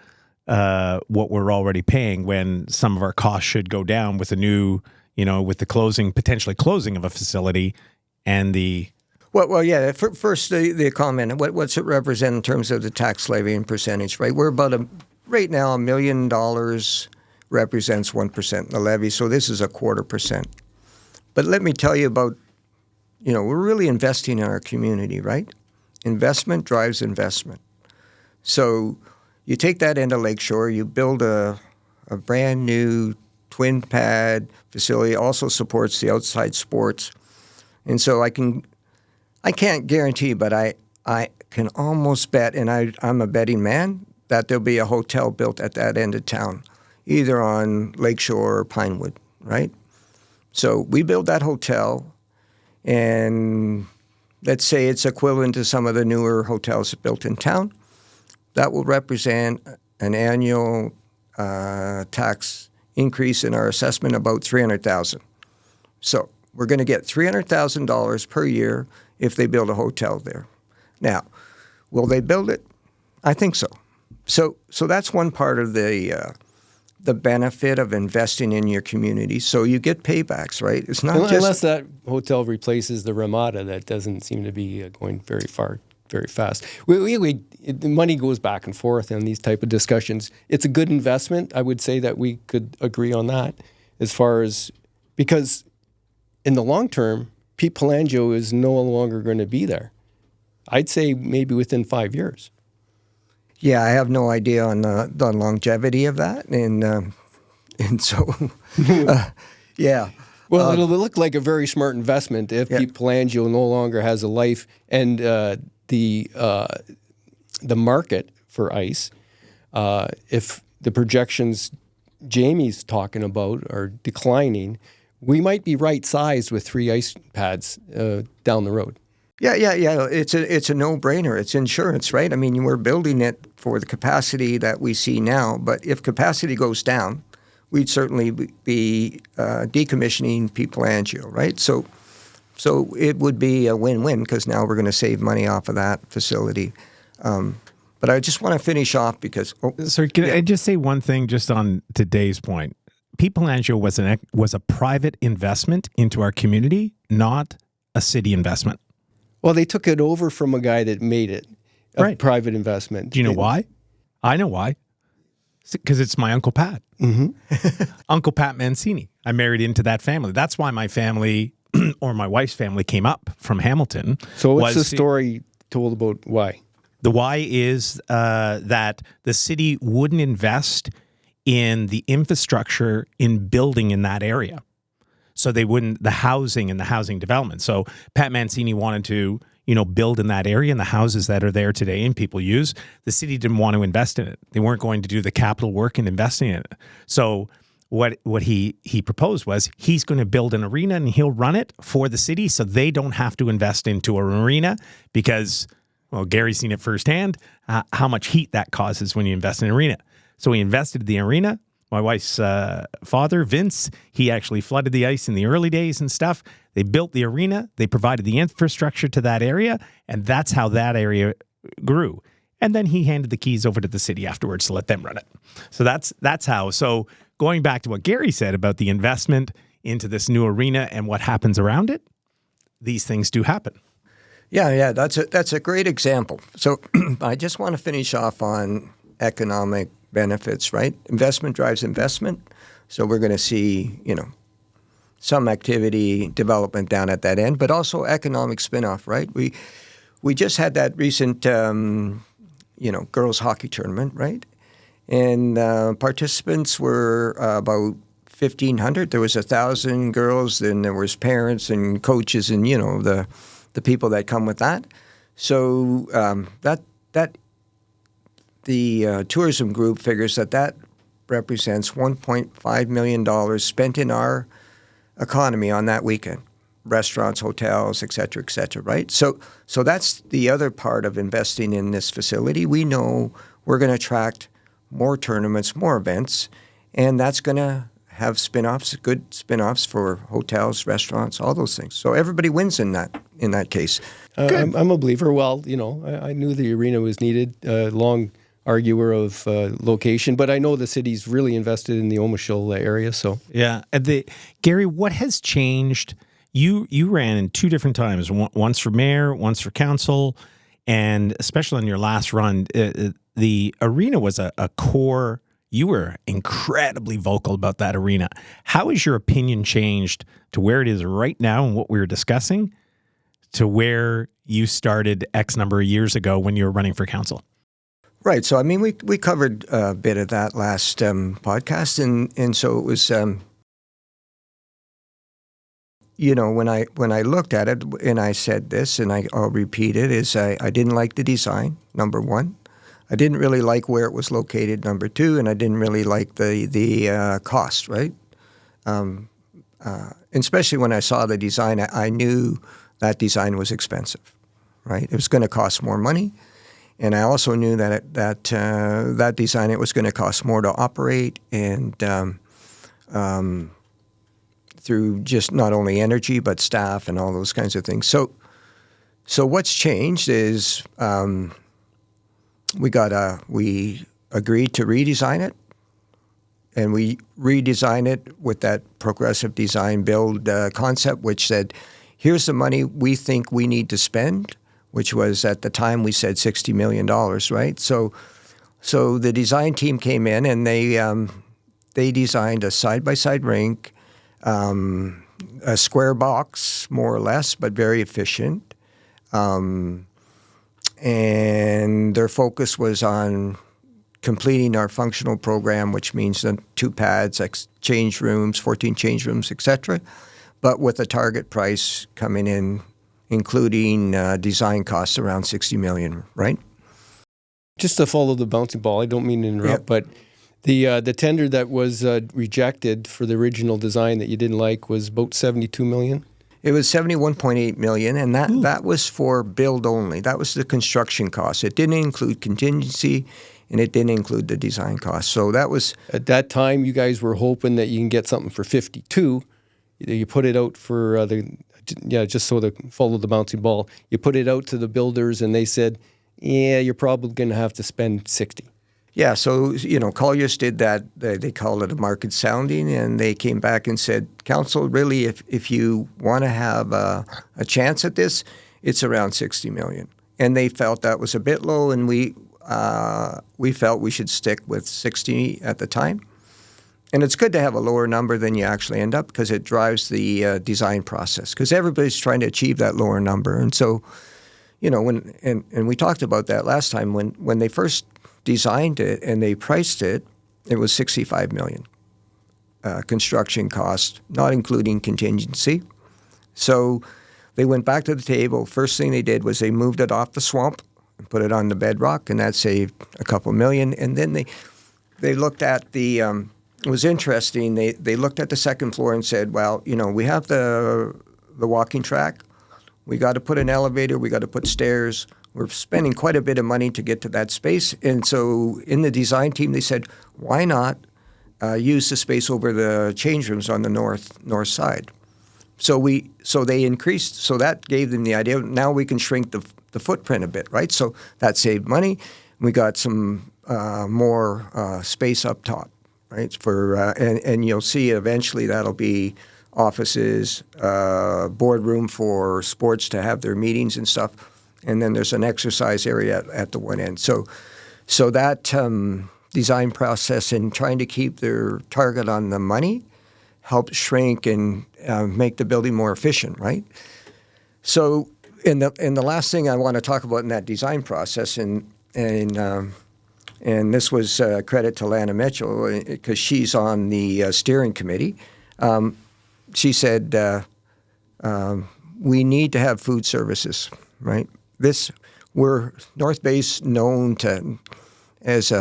what we're already paying, when some of our costs should go down with the new, with the potentially closing of a facility and the. Well, yeah. First, the comment. What's it represent in terms of the tax levy and percentage? Right, we're about right now $1 million represents 1% the levy, so this is 0.25%. But let me tell you about. We're really investing in our community, right? Investment drives investment. So you take that into Lakeshore, you build a brand new twin pad facility, also supports the outside sports. And so I can't guarantee, but I can almost bet, and I'm a betting man, that there'll be a hotel built at that end of town, either on Lakeshore or Pinewood, right? So we build that hotel. And let's say it's equivalent to some of the newer hotels built in town. That will represent an annual tax increase in our assessment about $300,000. So we're going to get $300,000 per year if they build a hotel there. Now, will they build it? I think so. So that's one part of the benefit of investing in your community. So you get paybacks, right? It's not unless that hotel replaces the Ramada, that doesn't seem to be going very far, very fast. The money goes back and forth in these type of discussions. It's a good investment. I would say that we could agree on that, as far as, because in the long term, Pete Pelangio is no longer going to be there. I'd say maybe within 5 years. Yeah, I have no idea on the longevity of that, and so yeah. Well, it'll look like a very smart investment if Pete Pelangio no longer has a life, and the market for ice, if the projections Jamie's talking about are declining, we might be right-sized with 3 ice pads down the road. Yeah. It's a no-brainer. It's insurance, right? I mean, we're building it for the capacity that we see now, but if capacity goes down, we'd certainly be decommissioning Pete Pelangio, right? So it would be a win-win, because now we're going to save money off of that facility. But I just want to finish off because. Sorry, can I just say one thing just on today's point? Pete Pelangio was a private investment into our community, not a city investment. Well, they took it over from a guy that made it a private investment. Do you know why? I know why. Because it's my Uncle Pat. Mm-hmm. Uncle Pat Mancini. I married into that family. That's why my family, or my wife's family, came up from Hamilton. So what's the story told about why? The why is that the city wouldn't invest in the infrastructure in building in that area. So they wouldn't, the housing and the housing development. So Pat Mancini wanted to, build in that area, and the houses that are there today and people use, the city didn't want to invest in it. They weren't going to do the capital work in investing in it. So what he proposed was he's going to build an arena and he'll run it for the city, so they don't have to invest into an arena, because, well, Gary's seen it firsthand, how much heat that causes when you invest in an arena. So he invested in the arena. My wife's father, Vince, he actually flooded the ice in the early days and stuff. They built the arena. They provided the infrastructure to that area, and that's how that area grew. And then he handed the keys over to the city afterwards to let them run it. So that's how. So going back to what Gary said about the investment into this new arena and what happens around it, these things do happen. Yeah, that's a great example. So I just want to finish off on economic benefits, right? Investment drives investment. So we're going to see, some activity development down at that end, but also economic spinoff, right? We just had that recent, girls hockey tournament, right? And participants were about 1,500. There was 1,000 girls, then there was parents and coaches and, the people that come with that. So the tourism group figures that represents $1.5 million spent in our economy on that weekend. Restaurants, hotels, et cetera, right? So that's the other part of investing in this facility. We know we're going to attract more tournaments, more events, and that's going to have spin-offs, good spin-offs for hotels, restaurants, all those things. So everybody wins in that case. I'm a believer. Well, I knew the arena was needed, long arguer of location, but I know the city's really invested in the Omashil area. So yeah. Gary, what has changed? You ran in two different times, once for mayor, once for council, and especially on your last run, the arena was a core. You were incredibly vocal about that arena. How has your opinion changed to where it is right now and what we were discussing to where you started X number of years ago when you were running for council? Right. So, I mean, we covered a bit of that last podcast. And so it was, when I looked at it and I said this, and I'll repeat it, is I didn't like the design, number one. I didn't really like where it was located, number two, and I didn't really like the cost, right? Especially when I saw the design, I knew that design was expensive, right? It was going to cost more money. And I also knew that design, it was going to cost more to operate and through just not only energy, but staff and all those kinds of things. So what's changed is we agreed to redesign it, and we redesigned it with that progressive design build concept, which said, here's the money we think we need to spend, which was at the time we said $60 million, right? So the design team came in and they designed a side-by-side rink, a square box, more or less, but very efficient. And their focus was on completing our functional program, which means the 2 pads, change rooms, 14 change rooms, et cetera, but with a target price coming in, including design costs around $60 million, right? just to follow the bouncing ball, I don't mean to interrupt, but the tender that was rejected for the original design that you didn't like was about $72 million. It was $71.8 million, and that was for build only. That was the construction cost. It didn't include contingency, and it didn't include the design cost. So that was... At that time, you guys were hoping that you can get something for 52. You put it out for just so to follow the bouncing ball. You put it out to the builders, and they said, yeah, you're probably going to have to spend 60. Yeah, so, Colliers did that. They called it a market sounding, and they came back and said, Council, really, if you want to have a chance at this, it's around $60 million. And they felt that was a bit low, and we felt we should stick with 60 at the time. And it's good to have a lower number than you actually end up because it drives the design process because everybody's trying to achieve that lower number. And so, when we talked about that last time, when they first designed it and they priced it, it was $65 million construction cost, not including contingency. So they went back to the table. First thing they did was they moved it off the swamp and put it on the bedrock, and that saved a couple million. And then they looked at the it was interesting. They looked at the second floor and said, well, we have the walking track. We got to put an elevator. We got to put stairs. We're spending quite a bit of money to get to that space. And so in the design team, they said, why not use the space over the change rooms on the north side? So they increased. So that gave them the idea. Now we can shrink the footprint a bit, right? So that saved money. We got some more space up top, right? And you'll see eventually that'll be offices, boardroom for sports to have their meetings and stuff. And then there's an exercise area at the one end. So that design process and trying to keep their target on the money help shrink and make the building more efficient, right? So, and the last thing I want to talk about in that design process, and this was credit to Lana Mitchell because she's on the steering committee. She said we need to have food services, right? North Bay's known as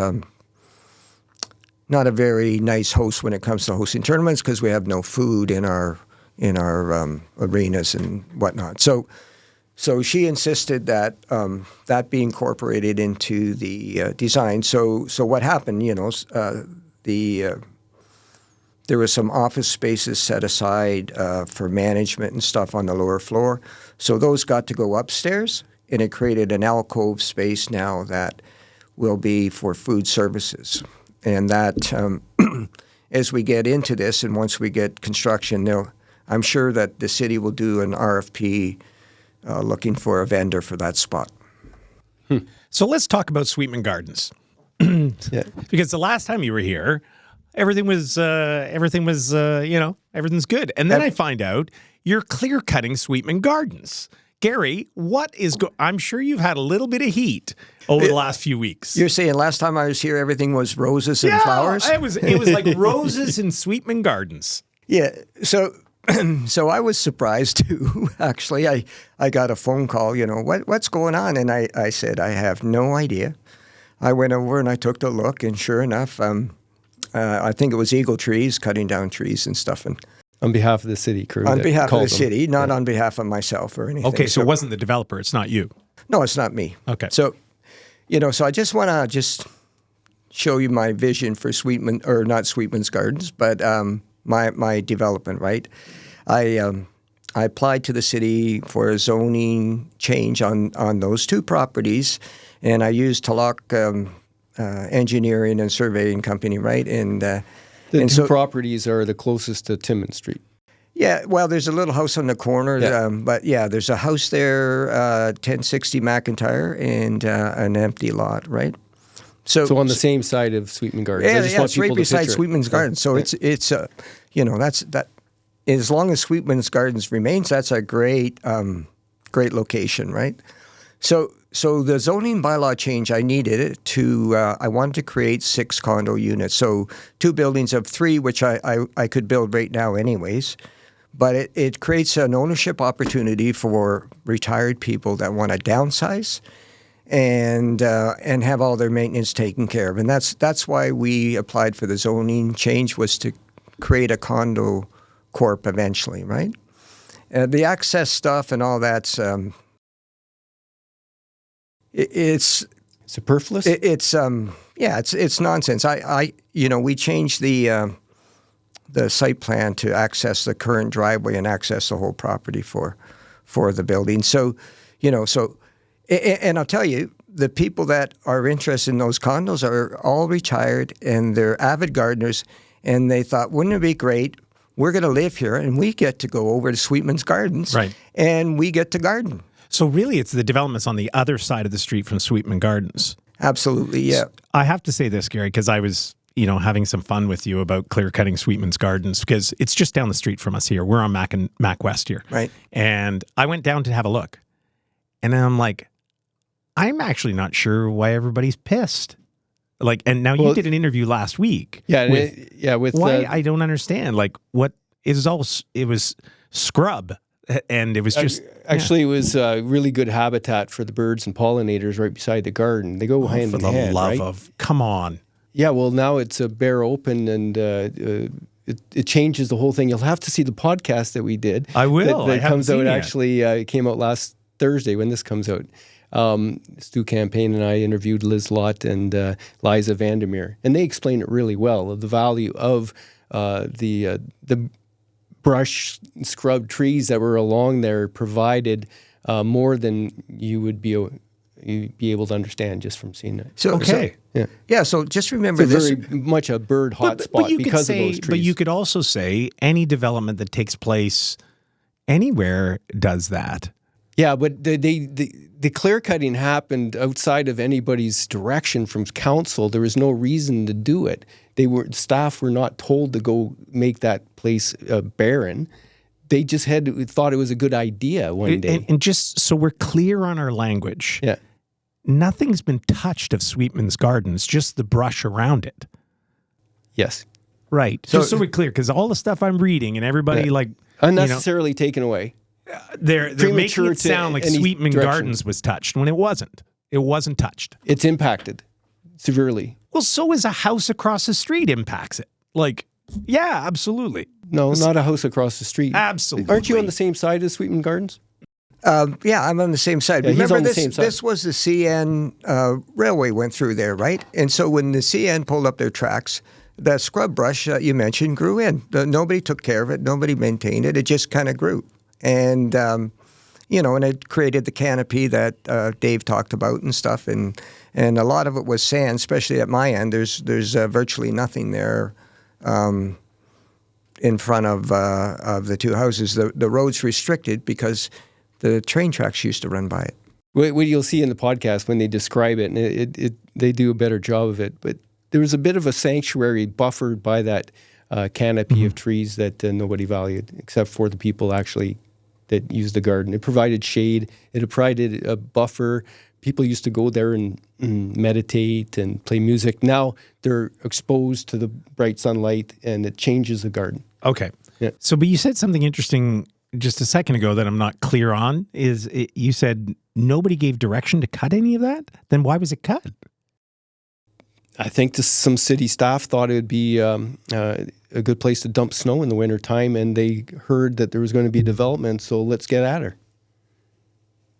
not a very nice host when it comes to hosting tournaments because we have no food in our arenas and whatnot. So she insisted that that be incorporated into the design. So what happened? There was some office spaces set aside for management and stuff on the lower floor. So those got to go upstairs, and it created an alcove space now that will be for food services. And that, as we get into this and once we get construction, I'm sure that the city will do an RFP looking for a vendor for that spot. So let's talk about Sweetman Gardens. Yeah. Because the last time you were here, everything's good. And then I find out you're clear cutting Sweetman Gardens. Gary, I'm sure you've had a little bit of heat over the last few weeks. You're saying last time I was here, everything was roses and flowers? It was like roses in Sweetman Gardens. Yeah. So I was surprised too, actually. I got a phone call, what's going on? And I said, I have no idea. I went over and I took a look, and sure enough, I think it was Eagle Trees cutting down trees and stuff. And On behalf of the city crew. on behalf of the city, not on behalf of myself or anything. Okay, so it wasn't the developer. It's not you. No, it's not me. Okay. So, so I just want to show you my vision for Sweetman, or not Sweetman's Gardens, but my development, right? I applied to the city for a zoning change on those two properties, and I used Talak Engineering and Surveying Company, right? And The two properties are the closest to Timmins Street. yeah, well, there's a little house on the corner, but there's a house there, 1060 McIntyre, and an empty lot, right? So on the same side of Sweetman Gardens. I just want it's right people to beside picture it. Sweetman's Gardens. So it's that's that. As long as Sweetman's Gardens remains, that's a great location, right? So the zoning bylaw change, I needed it to. I wanted to create 6 condo units, so 2 buildings of 3, which I could build right now, anyways. But it creates an ownership opportunity for retired people that want to downsize and have all their maintenance taken care of, and that's why we applied for the zoning change, was to create a condo corp eventually, right? The access stuff and all that's it's Superfluous? it's nonsense. We changed the site plan to access the current driveway and access the whole property for the building. So, and I'll tell you, the people that are interested in those condos are all retired and they're avid gardeners, and they thought, wouldn't it be great? We're going to live here, and we get to go over to Sweetman's Gardens, Right. and we get to garden. So really, it's the developments on the other side of the street from Sweetman Gardens. Absolutely, yeah. I have to say this, Gary, because I was, having some fun with you about clear cutting Sweetman's Gardens, because it's just down the street from us here. We're on Mac West here. Right. And I went down to have a look. And then I'm like, I'm actually not sure why everybody's pissed. And now you did an interview last week. Yeah, with why I don't understand. What it was scrub, and it was just actually it was really good habitat for the birds and pollinators right beside the garden. They go hand in hand. For the love right? of, come on. Yeah, well, now it's a bare open, and it changes the whole thing. You'll have to see the podcast that we did. I will. That I comes out yet. actually. It came out last Thursday when this comes out. Stu Campaign and I interviewed Liz Lott and Liza Vandermeer, and they explain it really well, of the value of the brush scrub trees that were along there provided more than you would be able to understand just from seeing it. So just remember It's this. very much a bird hotspot because of those trees. But you could also say any development that takes place anywhere does that. Yeah, but the clear cutting happened outside of anybody's direction from council. There was no reason to do it. Staff were not told to go make that place barren. They just thought it was a good idea one day. And just so we're clear on our language, Yeah. nothing's been touched of Sweetman's Gardens, just the brush around it. Yes. Right. Just so we're clear, because all the stuff I'm reading and everybody Unnecessarily taken away. They're making it sound like Sweetman Gardens was touched when it wasn't. It wasn't touched. It's impacted severely. Well, so is a house across the street impacts it. Like, yeah, absolutely. No, not a house across the street. Absolutely. Aren't you on the same side as Sweetman Gardens? Yeah, I'm on the same side. Yeah, Remember, he's on the same side. this was the CN railway went through there, right? And so when the CN pulled up their tracks, the scrub brush you mentioned grew in. Nobody took care of it. Nobody maintained it. It just kind of grew. And, and it created the canopy that Dave talked about and stuff. And a lot of it was sand, especially at my end. There's virtually nothing there in front of the two houses. The road's restricted because the train tracks used to run by it. What you'll see in the podcast when they describe it, and they do a better job of it, but there was a bit of a sanctuary buffered by that canopy of trees that nobody valued, except for the people actually that used the garden. It provided shade. It provided a buffer. People used to go there and meditate and play music. Now they're exposed to the bright sunlight, and it changes the garden. Okay. Yeah. So, but you said something interesting just a second ago that I'm not clear on. You said nobody gave direction to cut any of that? Then why was it cut? I think some city staff thought it would be a good place to dump snow in the wintertime, and they heard that there was going to be development, so let's get at her.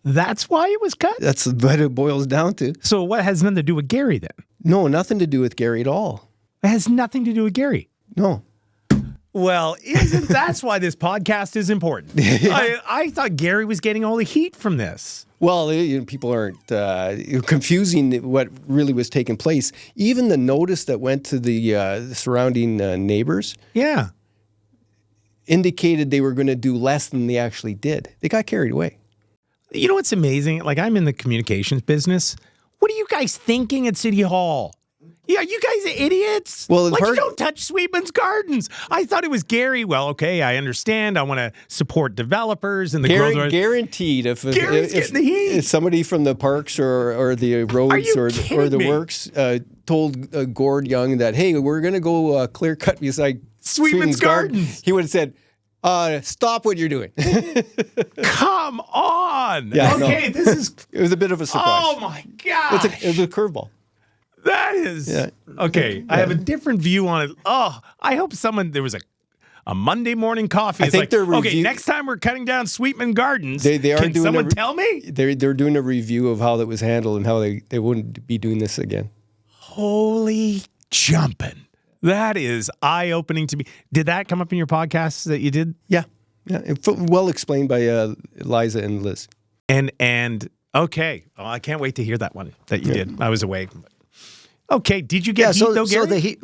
That's why it was cut? That's what it boils down to. So what has nothing to do with Gary then? No, nothing to do with Gary at all. It has nothing to do with Gary. No. Well, that's why this podcast is important. I thought Gary was getting all the heat from this. Well, people aren't confusing what really was taking place. Even the notice that went to the surrounding neighbors, indicated they were going to do less than they actually did. They got carried away. You know what's amazing? Like, I'm in the communications business. What are you guys thinking at City Hall? Yeah, you guys are idiots. Well, you don't touch Sweetman's Gardens. I thought it was Gary. Well, okay, I understand. I want to support developers and the growth. Guaranteed, if getting the heat. If somebody from the parks or the roads or the works told Gord Young that, hey, we're going to go clear cut beside Sweetman's Gardens, he would have said, stop what you're doing. Come on. Yeah, okay, no. This is... It was a bit of a surprise. Oh, my gosh. It was a curveball. That is... Yeah. Okay, I have a different view on it. Oh, I hope there was a Monday morning coffee. I think they're okay, next time we're cutting down Sweetman Gardens, they are can doing someone tell me? They're doing a review of how that was handled and how they wouldn't be doing this again. Holy jumping. That is eye-opening to me. Did that come up in your podcast that you did? Yeah. Well explained by Liza and Liz. And okay. Oh, I can't wait to hear that one that you did. I was away. Okay, did you get heat though, Gary? So the heat,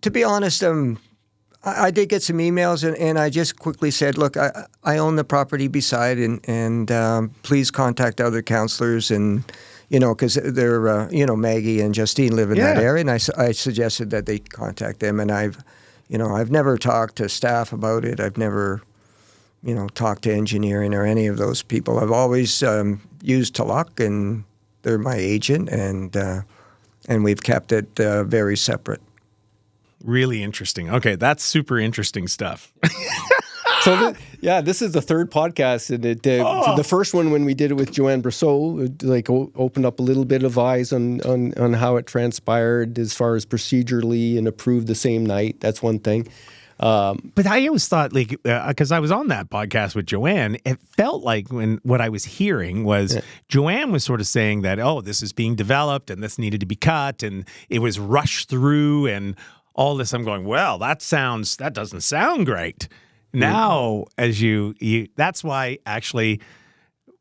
to be honest, I did get some emails, and I just quickly said, look, I own the property beside, and please contact other councillors, and because they're Maggie and Justine live in that area, and I suggested that they contact them, and I've never talked to staff about it. I've never talked to engineering or any of those people. I've always used Tulloch, and they're my agent, and we've kept it very separate. Really interesting. Okay, that's super interesting stuff. So, this is the third podcast, and the first one when we did it with Joanne Brosseau, opened up a little bit of eyes on how it transpired as far as procedurally and approved the same night. That's one thing. But I always thought, because I was on that podcast with Joanne, it felt like what I was hearing was Joanne was sort of saying that, this is being developed and this needed to be cut and it was rushed through and all this. I'm going, well, that doesn't sound great. Now, as that's why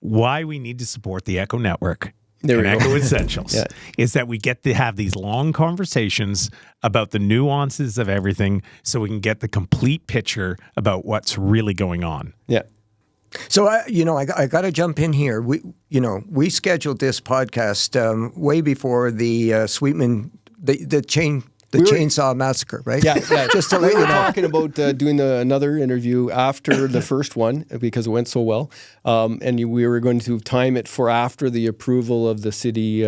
we need to support the Echo Network. And Echo Essentials is that we get to have these long conversations about the nuances of everything so we can get the complete picture about what's really going on. Yeah. So, I got to jump in here. We scheduled this podcast way before the Sweetman, the chainsaw massacre, right? Yeah. Just to let we you were know. talking about doing another interview after the first one because it went so well, and we were going to time it for after the approval of the city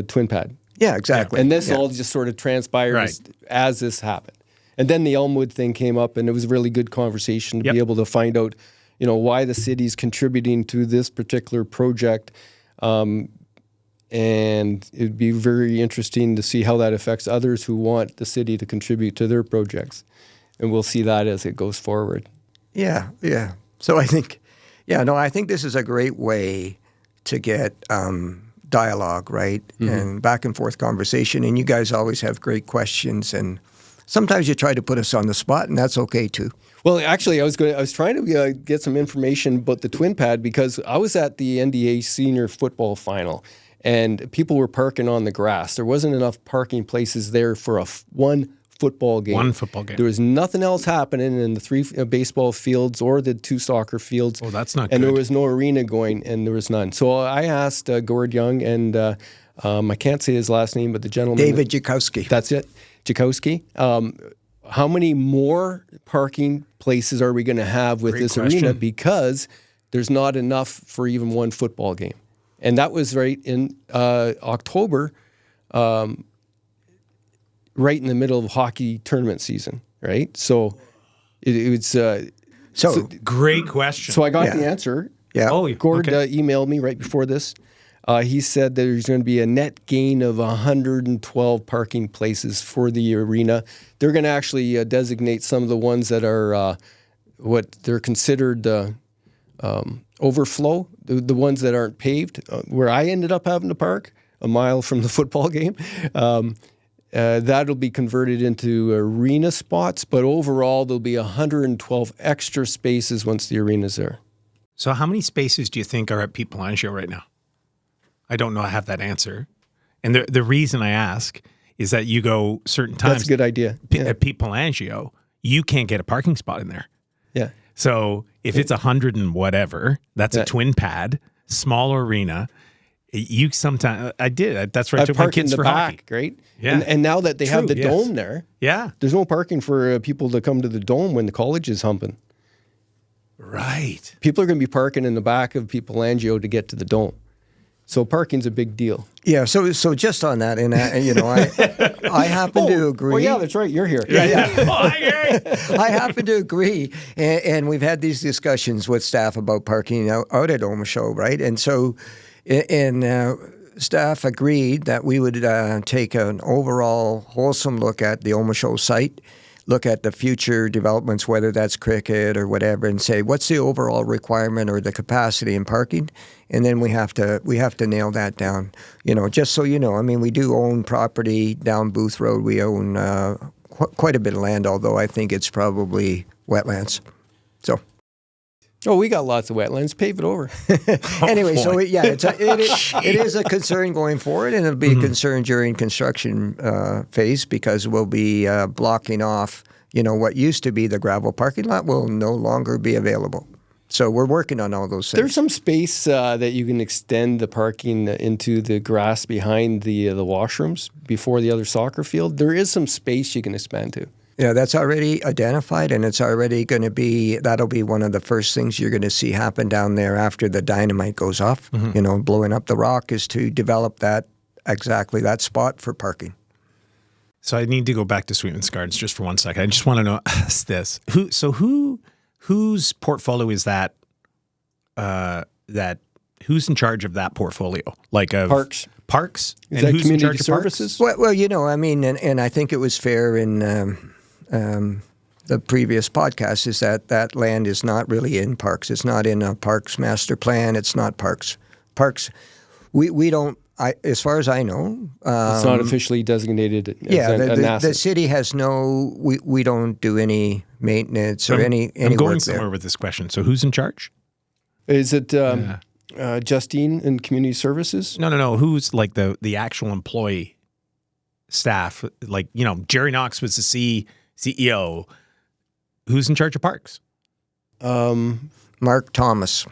twin pad. Yeah, exactly. And this all just sort of transpired as this happened. And then the Elmwood thing came up, and it was a really good conversation to be able to find out, why the city's contributing to this particular project. And it'd be very interesting to see how that affects others who want the city to contribute to their projects. And we'll see that as it goes forward. Yeah. So I think this is a great way to get dialogue, right? And back and forth conversation. And you guys always have great questions. And sometimes you try to put us on the spot, and that's okay too. Well, actually, I was trying to get some information about the twin pad because I was at the NDA senior football final, and people were parking on the grass. There wasn't enough parking places there for one football game. One football game. There was nothing else happening in the 3 baseball fields or the 2 soccer fields. Oh, that's not and good. There was no arena going, and there was none. So I asked Gord Young, and I can't say his last name, but the gentleman. David Jakowski. That's it. Jakowski. How many more parking places are we going to have with this arena? Because there's not enough for even one football game. And that was right in October, right in the middle of hockey tournament season, right? So it was... So great question. So I got the answer. Yeah. Oh, Gord emailed me right before this. He said there's going to be a net gain of 112 parking places for the arena. They're going to actually designate some of the ones that are what they're considered overflow, the ones that aren't paved, where I ended up having to park a mile from the football game. That'll be converted into arena spots, but overall there'll be 112 extra spaces once the arena's there. So how many spaces do you think are at Pete Pelangio right now? I don't know. I have that answer. And the reason I ask is that you go certain times. That's a good idea. At Pete Pelangio, you can't get a parking spot in there. Yeah. So if it's 100 and whatever, that's a twin pad, smaller arena. You sometimes, I did. That's where I took my kids for hockey. Right? Yeah. And now that they have the dome there, there's no parking for people to come to the dome when the college is humping. Right. People are going to be parking in the back of Pete Pelangio to get to the dome. So parking's a big deal. Yeah, so just on that, and I happen to agree. Oh yeah, that's right. You're here. Yeah. Hi, Gary. I happen to agree, and we've had these discussions with staff about parking out at Oversaw, right? And so, staff agreed that we would take an overall wholesome look at the Oversaw site, look at the future developments, whether that's cricket or whatever, and say what's the overall requirement or the capacity in parking, and then we have to nail that down. Just so you know, I mean, we do own property down Booth Road. We own quite a bit of land, although I think it's probably wetlands. So. Oh, we got lots of wetlands. Pave it over. Anyway, so it is a concern going forward, and it'll be a concern during construction phase because we'll be blocking off, what used to be the gravel parking lot will no longer be available. So we're working on all those things. There's some space that you can extend the parking into the grass behind the washrooms before the other soccer field. There is some space you can expand to. Yeah, that's already identified, and it's already going to be, that'll be one of the first things you're going to see happen down there after the dynamite goes off. Blowing up the rock is to develop exactly that spot for parking. So I need to go back to Sweetman's Gardens just for 1 second. I just want to know this. Whose portfolio is that? Who's in charge of that portfolio? Like of Parks. Parks? Is that community services? Well, and I think it was fair in the previous podcast is that land is not really in parks. It's not in a parks master plan. It's not parks. Parks, we don't. As far as I know, it's not officially designated as an asset. The city has no. We don't do any maintenance or any I'm going work somewhere there. with this question. So who's in charge? Is it Justine in community services? No. Who's like the actual employee staff? Like, Jerry Knox was the CEO. Who's in charge of parks? Mark Thomas.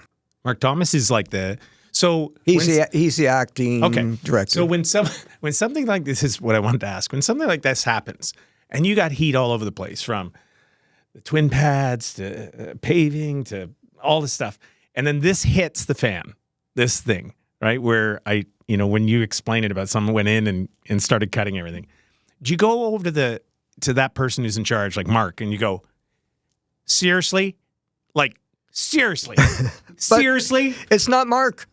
Mark Thomas is like the He's the acting director. So when something like this is what I wanted to ask. When something like this happens, and you got heat all over the place from the twin pads to paving to all this stuff, and then this hits the fan, this thing, right? Where when you explain it about someone went in and started cutting everything, do you go over to that person who's in charge, like Mark, and you go, seriously? Like, seriously? Seriously? It's not Mark.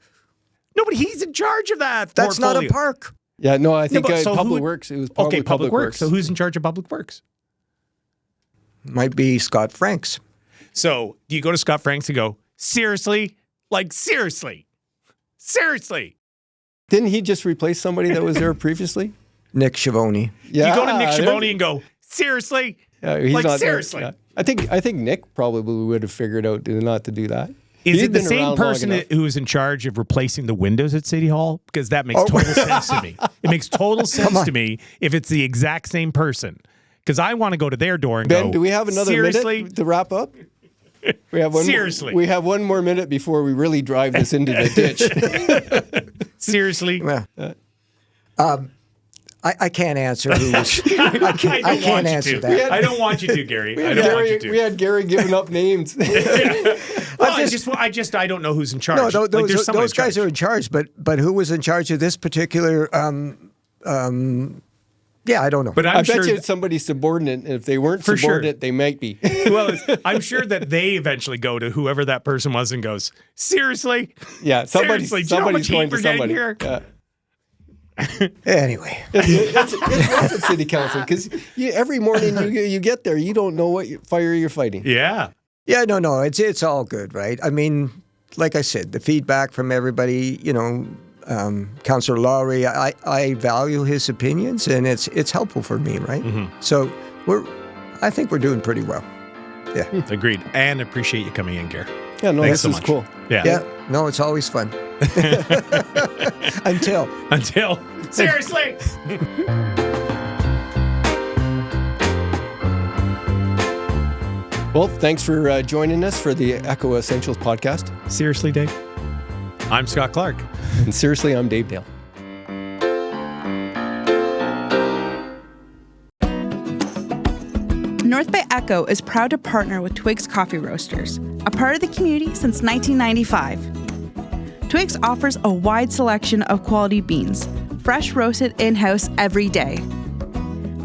No, but he's in charge of that. That's portfolio. not a park. Yeah, no, I think so Public Works. It was probably Public Works. So who's in charge of Public Works? Might be Scott Franks. So do you go to Scott Franks and go, seriously? Like, seriously? Seriously? Didn't he just replace somebody that was there previously? Nick Schiavone. Yeah, you go to Nick Schiavone and go, seriously? He's like, not seriously? There. Yeah. I think Nick probably would have figured out not to do that. Is it the same person who is in charge of replacing the windows at City Hall? Because that makes total sense to me. It makes total sense to me if it's the exact same person. Because I want to go to their door and go, Ben, do we have another minute to wrap up? We have Seriously. We have one more minute before we really drive this into the ditch. Seriously? Yeah. I can't answer who was. I can't answer that. I don't want you to, Gary. I don't want you to. We had Gary giving up names. Well, I don't know who's in charge. No, those guys are in charge, but who was in charge of this particular? Yeah, I don't know. But I bet you it's somebody subordinate. And if they weren't subordinate, they might be. Well, I'm sure that they eventually go to whoever that person was and goes, seriously? Yeah, somebody's do you know how much going heat to we're getting somebody. here? Yeah. Anyway, it's worth it, city council, because every morning you get there, you don't know what fire you're fighting. Yeah. Yeah, no, it's all good, right? I mean, like I said, the feedback from everybody, Councilor Lowry, I value his opinions, and it's helpful for me, right? Mm-hmm. So I think we're doing pretty well. Yeah. Agreed. And appreciate you coming in, Gary. Yeah, no, Thanks this so is much. cool. Yeah. No, it's always fun. Until. Seriously. Well, thanks for joining us for the Echo Essentials podcast. Seriously, Dave. I'm Scott Clark. And seriously, I'm Dave Dale. North Bay Echo is proud to partner with Twigs Coffee Roasters, a part of the community since 1995. Twigs offers a wide selection of quality beans, fresh roasted in-house every day.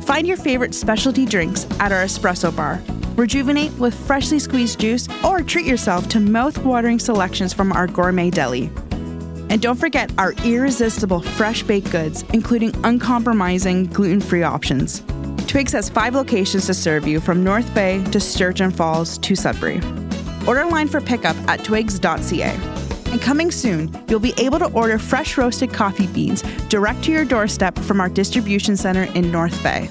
Find your favorite specialty drinks at our espresso bar, rejuvenate with freshly squeezed juice, or treat yourself to mouth-watering selections from our gourmet deli. And don't forget our irresistible fresh baked goods, including uncompromising gluten-free options. Twigs has 5 locations to serve you, from North Bay to Sturgeon Falls to Sudbury. Order online for pickup at twigs.ca. And coming soon, you'll be able to order fresh roasted coffee beans direct to your doorstep from our distribution center in North Bay.